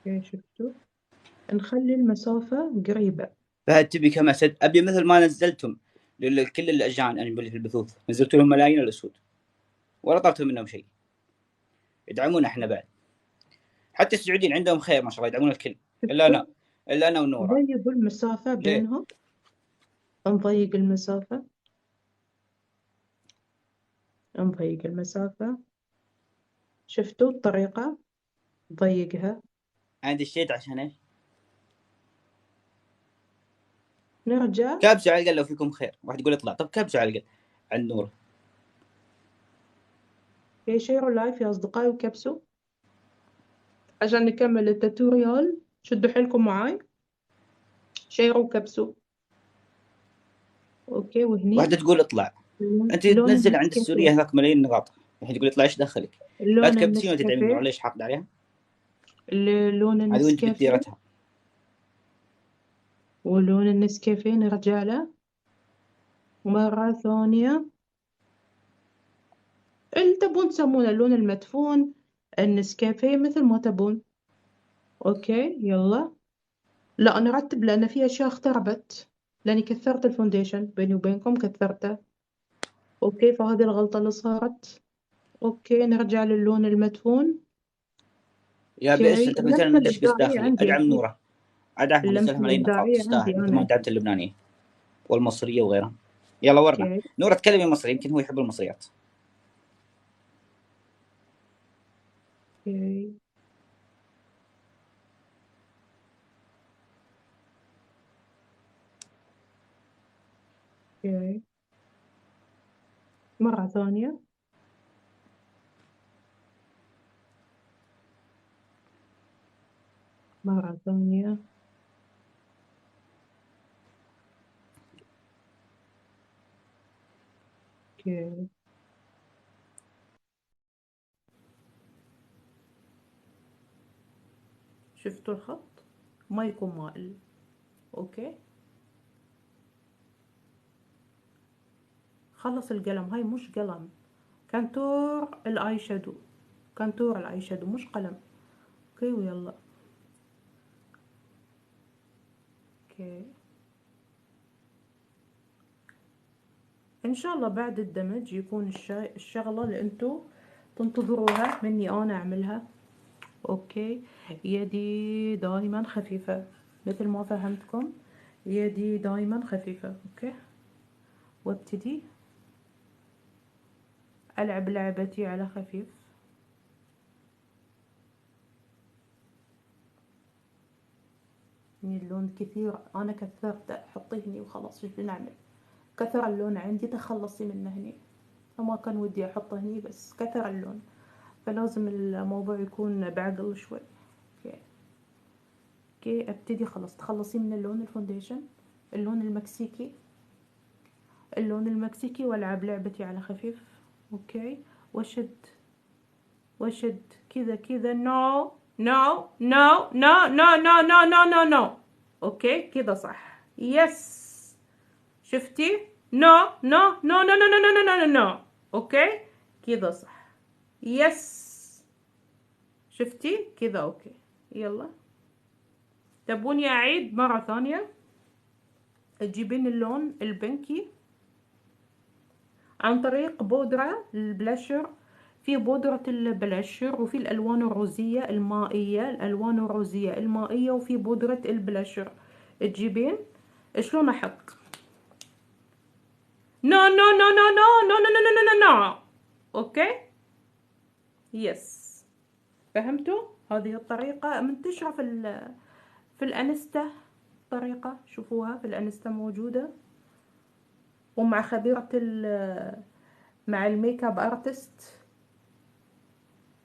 أوكي شفتوا، نخلي المسافة قريبة. بعد تبي كم اسد؟ ابي مثل ما نزلتم كل الاجانب اللي في البثوث، نزلت لهم ملايين الاسود ولا طلبتوا منهم شيء. يدعمونا احنا بعد، حتى السعوديين عندهم خير ما شاء الله، يدعمون الكل شفتوا، الا انا ونورا. ضيقوا المسافة ليه؟ بينهم، نضيق المسافة، نضيق المسافة. شفتوا الطريقة، ضيقها، عندي الشيت عشان ايش؟ نرجع. كبسوا على الاقل لو فيكم خير. واحد يقول اطلع، طب كبسوا على الاقل عند نورا. شيروا لايف يا أصدقائي وكبسوا عشان نكمل التوتوريال. شدوا حيلكم معاي، شيروا وكبسوا. أوكي وهني واحده تقول اطلع، انت لون تنزل عند النسكافيه، السوريه هذاك ملايين نقاط، واحد يقول اطلع ايش دخلك؟ لا لون تكبسين وتدعمين نورا، النسكافيه، ليش حاقد عليها؟ لون هذه وانت النسكافيه، بديرتها. ولون النسكافيه نرجع له مرة ثانية. اللي تبون تسمونه اللون المدفون، النسكافيه، مثل ما تبون. أوكي يلا. لا نرتب لأن في أشياء اختربت، لأني كثرت الفونديشن بيني وبينكم، كثرته. أوكي فهذه الغلطة اللي صارت. أوكي نرجع للون المدفون. يا بئس، أوكي انت مثلا اللمسة ندش بس الإبداعية داخلي عندي ادعم أكيد، نورا، ادعمها نزلها اللمسة ملايين نقاط، الإبداعية عندي تستاهل مثل ما أنا. دعمت اللبنانيه والمصريه وغيرها. يلا ورنا أوكي نورا، تكلمي مصري يمكن هو يحب المصريات. أوكي أوكي مرة ثانية. مرة ثانية. أوكي شفتوا الخط ما يكون مائل. أوكي خلص القلم، هاي مش قلم، كنتور الاي شادو، كنتور الاي شادو مش قلم. اوكي ويلا. اوكي ان شاء الله بعد الدمج يكون الشغلة اللي انتو تنتظروها مني انا اعملها. اوكي يدي دايما خفيفة مثل ما فهمتكم، يدي دايما خفيفة. اوكي وابتدي العب لعبتي على خفيف. يعني اللون كثير انا كثرت، حطيه هني وخلاص. ايش بنعمل؟ كثر اللون عندي، تخلصي منه هني، فما كان ودي احطه هني بس كثر اللون، فلازم الموضوع يكون بعقل شوي. اوكي اوكي ابتدي. خلاص تخلصي من اللون الفونديشن، اللون المكسيكي، اللون المكسيكي، والعب لعبتي على خفيف. اوكي واشد واشد كذا كذا. نو نو نو نو نو نو نو نو نو نو. اوكي كذا صح. يس شفتي؟ نو نو نو نو نو نو نو نو نو. اوكي كذا صح. يس شفتي كذا؟ اوكي يلا. تبوني اعيد مرة ثانية؟ تجيبين اللون البنكي عن طريق بودرة البلاشر، في بودرة البلاشر وفي الألوان الروزية المائية، الألوان الروزية المائية، وفي بودرة البلاشر. تجيبين شلون أحط؟ نو نو نو نو نو نو نو نو نو نو نو. اوكي يس. فهمتوا؟ هذه الطريقة منتشرة في الانستا. طريقة شوفوها في الانستا موجودة، ومع خبيرة مع الميك اب ارتست،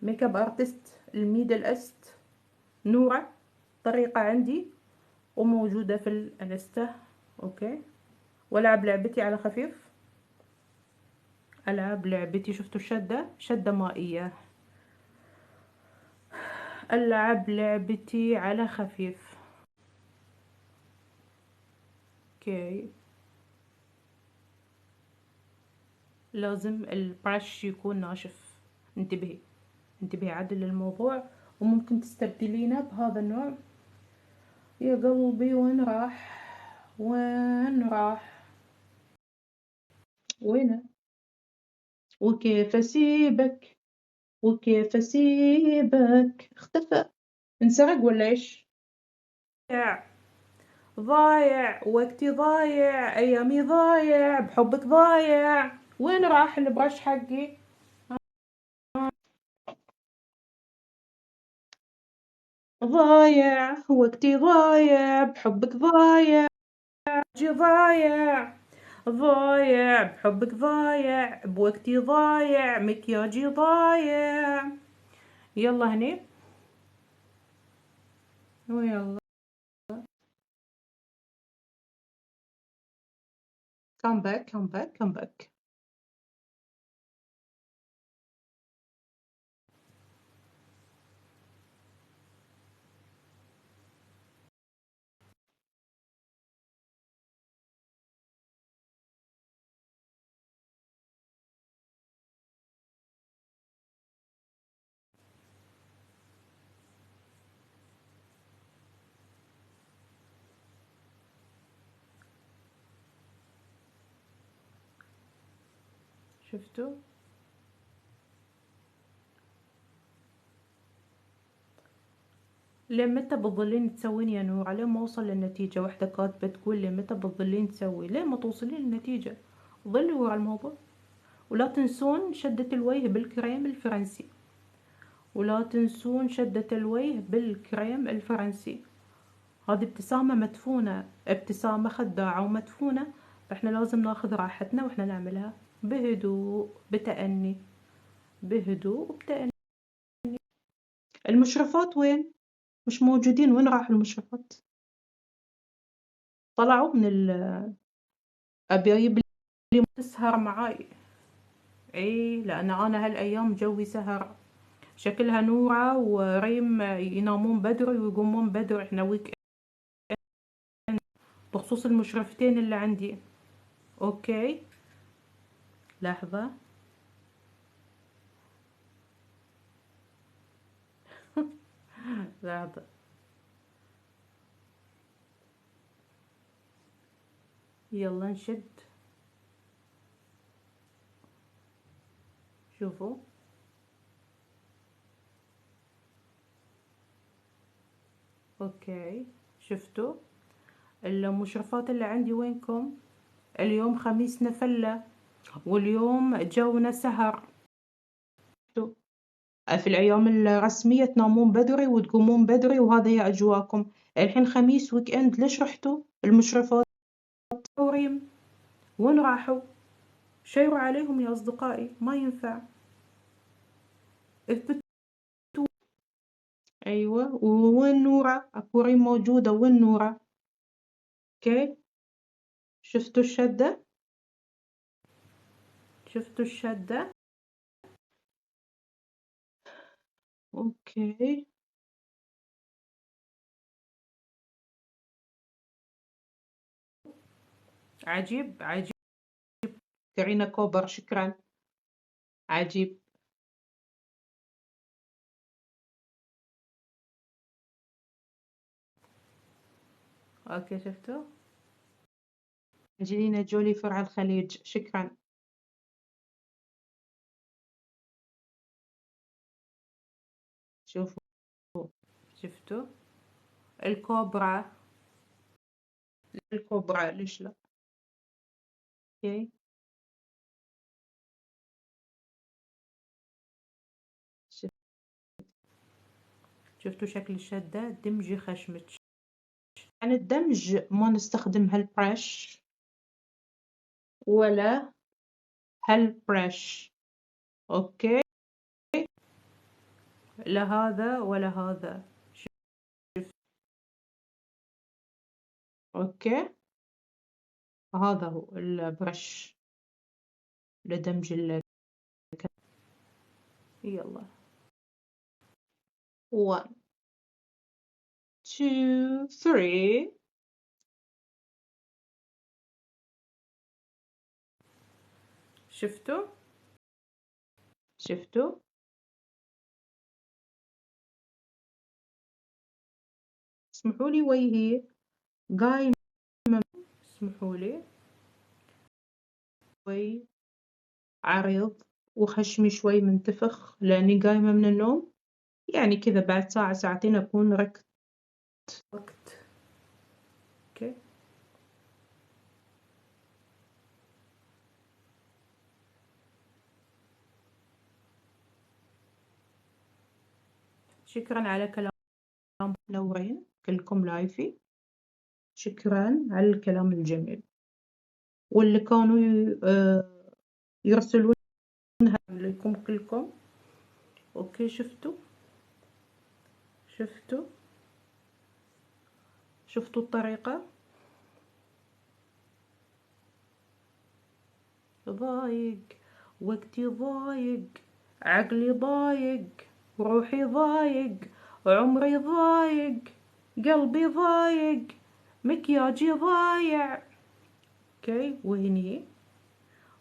ميك اب ارتست الميدل است نورة. طريقة عندي وموجودة في الانستا. اوكي. والعب لعبتي على خفيف. العب لعبتي. شفتوا الشدة؟ شدة مائية. العب لعبتي على خفيف. اوكي. لازم البرش يكون ناشف. انتبهي، انتبهي عدل للموضوع. وممكن تستبدلينه بهذا النوع. يا قلبي وين راح؟ وين راح؟ وينه؟ وكيف اسيبك؟ وكيف اسيبك؟ اختفى، انسرق ولا ايش؟ ضايع، ضايع وقتي، ضايع ايامي، ضايع بحبك، ضايع. وين راح البرش حقي؟ ضايع وقتي، ضايع بحبك، ضايع جي، ضايع، ضايع بحبك، ضايع بوقتي، ضايع مكياجي، ضايع. يلا هني ويلا. come back come back come back. شفتوا؟ لين متى بتظلين تسوين يا نورة؟ لين ما اوصل للنتيجة. واحدة كاتبة تقول لين متى بتظلين تسوي؟ لين ما توصلين للنتيجة. ظلي ورا الموضوع. ولا تنسون شدة الوجه بالكريم الفرنسي. ولا تنسون شدة الوجه بالكريم الفرنسي. هذه ابتسامة مدفونة، ابتسامة خداعة ومدفونة. فاحنا لازم ناخذ راحتنا واحنا نعملها بهدوء بتأني. بهدوء وبتأني. المشرفات وين؟ مش موجودين. وين راحوا المشرفات؟ طلعوا من ابي اجيب لي تسهر معاي. اي لان انا هالايام جوي سهر. شكلها نورة وريم ينامون بدري ويقومون بدري. احنا ويك بخصوص المشرفتين اللي عندي. اوكي لحظة. لحظة. يلا نشد. شوفوا. اوكي شفتوا المشرفات اللي عندي وينكم؟ اليوم خميسنا فلة، واليوم جونا سهر. في الأيام الرسمية تنامون بدري وتقومون بدري، وهذا هي أجواكم. الحين خميس ويك إند، ليش رحتوا المشرفات؟ وريم وين راحوا؟ شيروا عليهم يا أصدقائي، ما ينفع. اثبتوا. أيوة. وين نورة؟ أكو ريم موجودة. وين نورة؟ أوكي. شفتوا الشدة؟ شفتوا الشدة؟ أوكي. عجيب عجيب. كارينا كوبر شكرا. عجيب. اوكي شفتوا؟ أنجلينا جولي فرع الخليج شكرا. شوفوا. شفتوا؟ الكوبرا. الكوبرا ليش لا؟ اوكي. شفتوا شكل الشدة؟ دمجي خشمك. عن الدمج ما نستخدم هالبرش ولا هالبرش، اوكي؟ لا هذا ولا هذا. شوف، اوكي، هذا هو البرش لدمج يلا 1 2 3. شفتوا؟ شفتوا؟ اسمحوا لي وجهي قايم، اسمحوا لي، شوي عريض وخشمي شوي منتفخ لأني قايمة من النوم، يعني كذا بعد ساعة ساعتين أكون ركضت وقت. اوكي، شكرا على كلام نورين كلكم لايفي، شكرا على الكلام الجميل، واللي كانوا يرسلون لكم كلكم. اوكي، شفتوا؟ شفتوا؟ شفتوا الطريقة؟ ضايق، وقتي ضايق، عقلي ضايق، روحي ضايق، عمري ضايق، قلبي ضايق، مكياجي ضايع. اوكي، وهني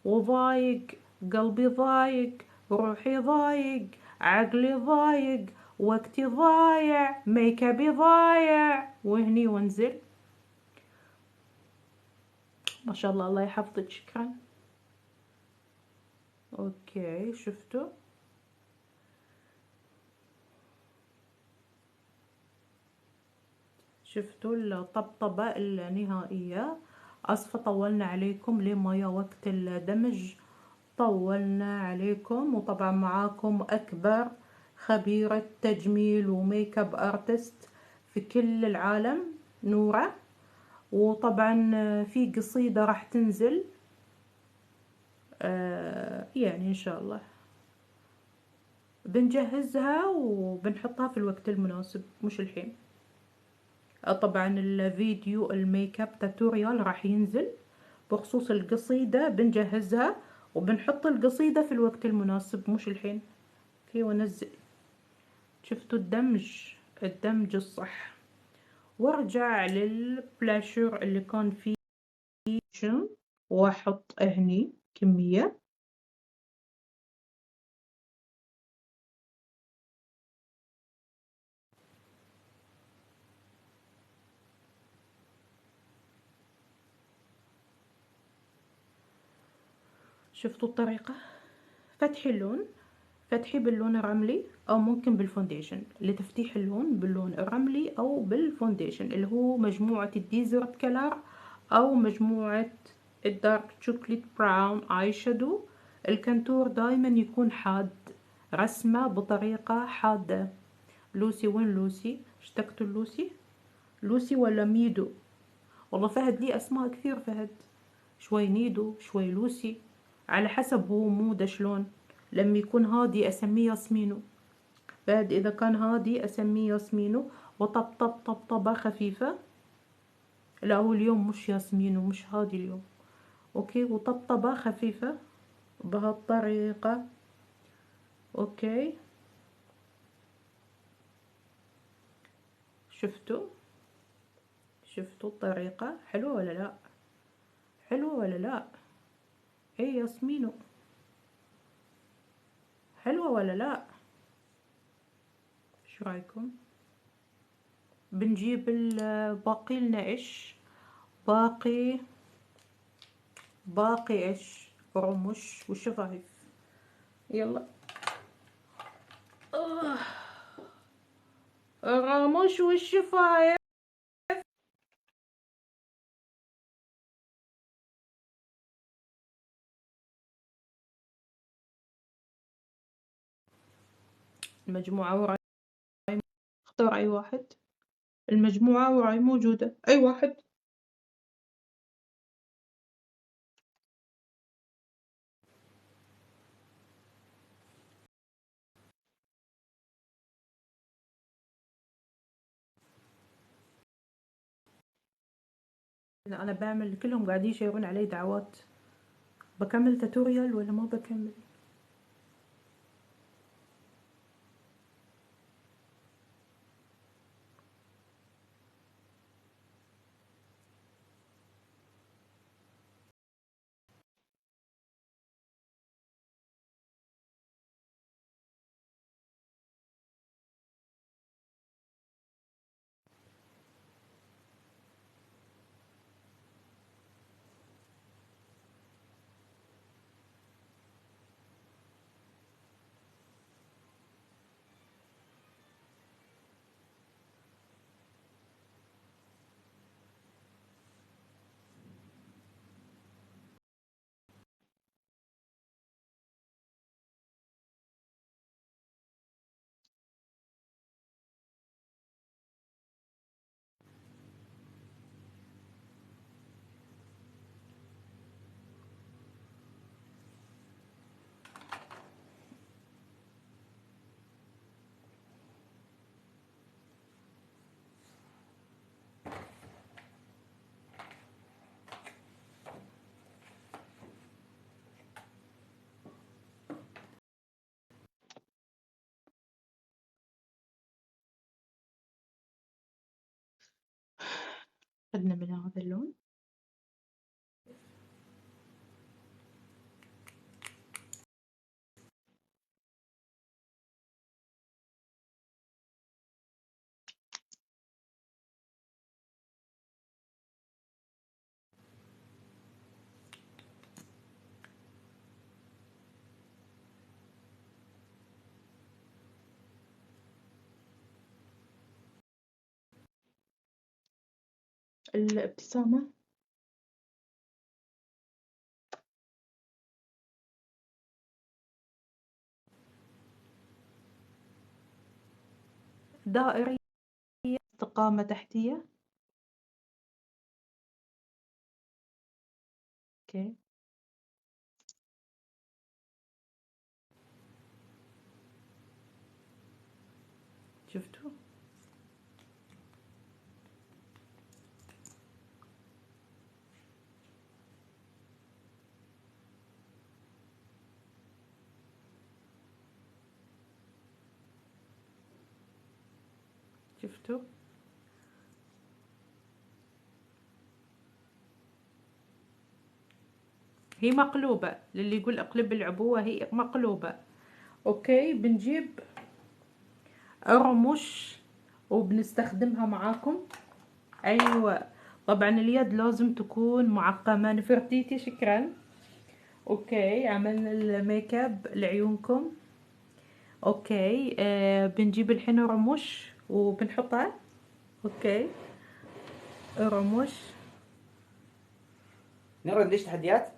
وضايق، قلبي ضايق، روحي ضايق، عقلي ضايق، وقتي ضايع، ميك ابي ضايع، وهني وانزل. ما شاء الله، الله يحفظك، شكرا. اوكي، شفتوا؟ شفتوا الطبطبة النهائية؟ اسفة طولنا عليكم، لين ما يا وقت الدمج طولنا عليكم، وطبعا معاكم اكبر خبيرة تجميل وميك اب ارتست في كل العالم، نورة. وطبعا في قصيدة راح تنزل يعني ان شاء الله بنجهزها وبنحطها في الوقت المناسب، مش الحين. طبعا الفيديو الميك اب توتوريال راح ينزل بخصوص القصيدة، بنجهزها وبنحط القصيدة في الوقت المناسب، مش الحين. اوكي، ونزل. شفتوا الدمج؟ الدمج الصح. وارجع للبلاشر اللي كان فيه واحط هني كمية. شفتوا الطريقة؟ فتحي اللون، فتحي باللون الرملي او ممكن بالفونديشن، لتفتيح اللون باللون الرملي او بالفونديشن اللي هو مجموعة الديزرت كلر او مجموعة الدارك شوكليت براون اي شادو. الكنتور دايما يكون حاد، رسمة بطريقة حادة. لوسي، وين لوسي؟ اشتقتوا لوسي؟ لوسي ولا ميدو؟ والله فهد ليه اسماء كثير، فهد شوي نيدو، شوي لوسي، على حسب هو موده شلون. لما يكون هادي اسميه ياسمينو، بعد اذا كان هادي اسميه ياسمينو. وطبطب طبطبة خفيفة. لا، هو اليوم مش ياسمينو، مش هادي اليوم. اوكي، وطبطبة خفيفة بهالطريقة. اوكي، شفتوا؟ شفتوا الطريقة حلوة ولا لا؟ حلوة ولا لا؟ ايه ياسمينو، حلوة ولا لا؟ شو رايكم؟ بنجيب باقي لنا ايش؟ باقي ايش؟ رمش وشفايف. يلا، الرموش والشفايف. المجموعة وراي اختار أي واحد. المجموعة وراي موجودة، أي واحد. أنا بعمل كلهم قاعدين يشيرون علي دعوات. بكمل توتوريال ولا ما بكمل؟ خدنا من هذا اللون. الابتسامة. دائرية. استقامة تحتية. اوكي. شفتوا؟ شفتوا؟ هي مقلوبة، للي يقول اقلب العبوة هي مقلوبة. اوكي، بنجيب رموش وبنستخدمها معاكم. ايوه، طبعا اليد لازم تكون معقمة. نفرتيتي، شكرا. اوكي، عملنا الميك اب لعيونكم. اوكي، بنجيب الحين رموش وبنحطها. اوكي، رموش. نرى عنديش تحديات؟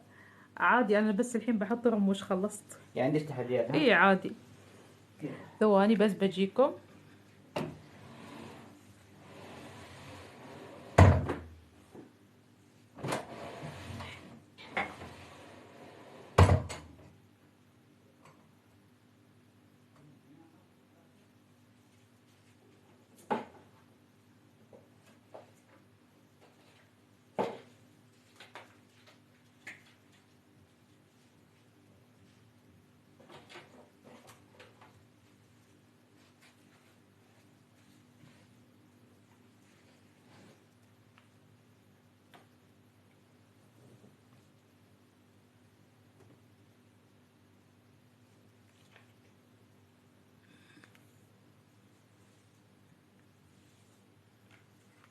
عادي، انا بس الحين بحط رموش، خلصت. يعني عنديش تحديات ها؟ اي عادي. ثواني بس بجيكم.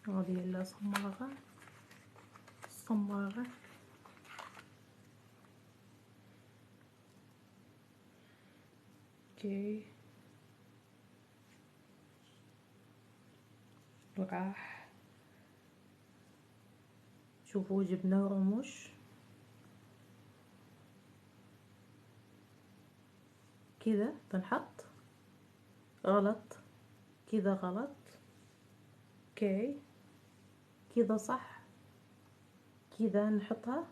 هذه الصماغة. الصماغة. اوكي، وراح. شوفوا جبنا رموش كذا، بنحط غلط، كذا غلط. اوكي كذا صح، كذا نحطها،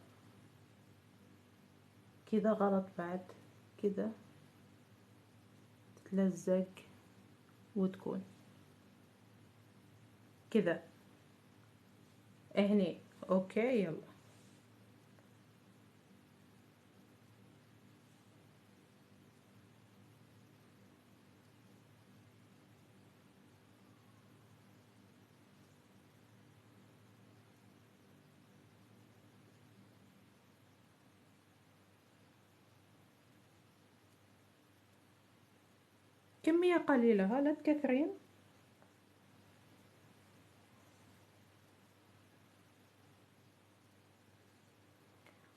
كذا غلط بعد، كذا تتلزق وتكون كذا هني. اوكي يلا. كمية قليلة ها، لا تكثرين.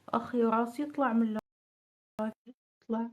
اخي راسي يطلع من اللايف، يطلع.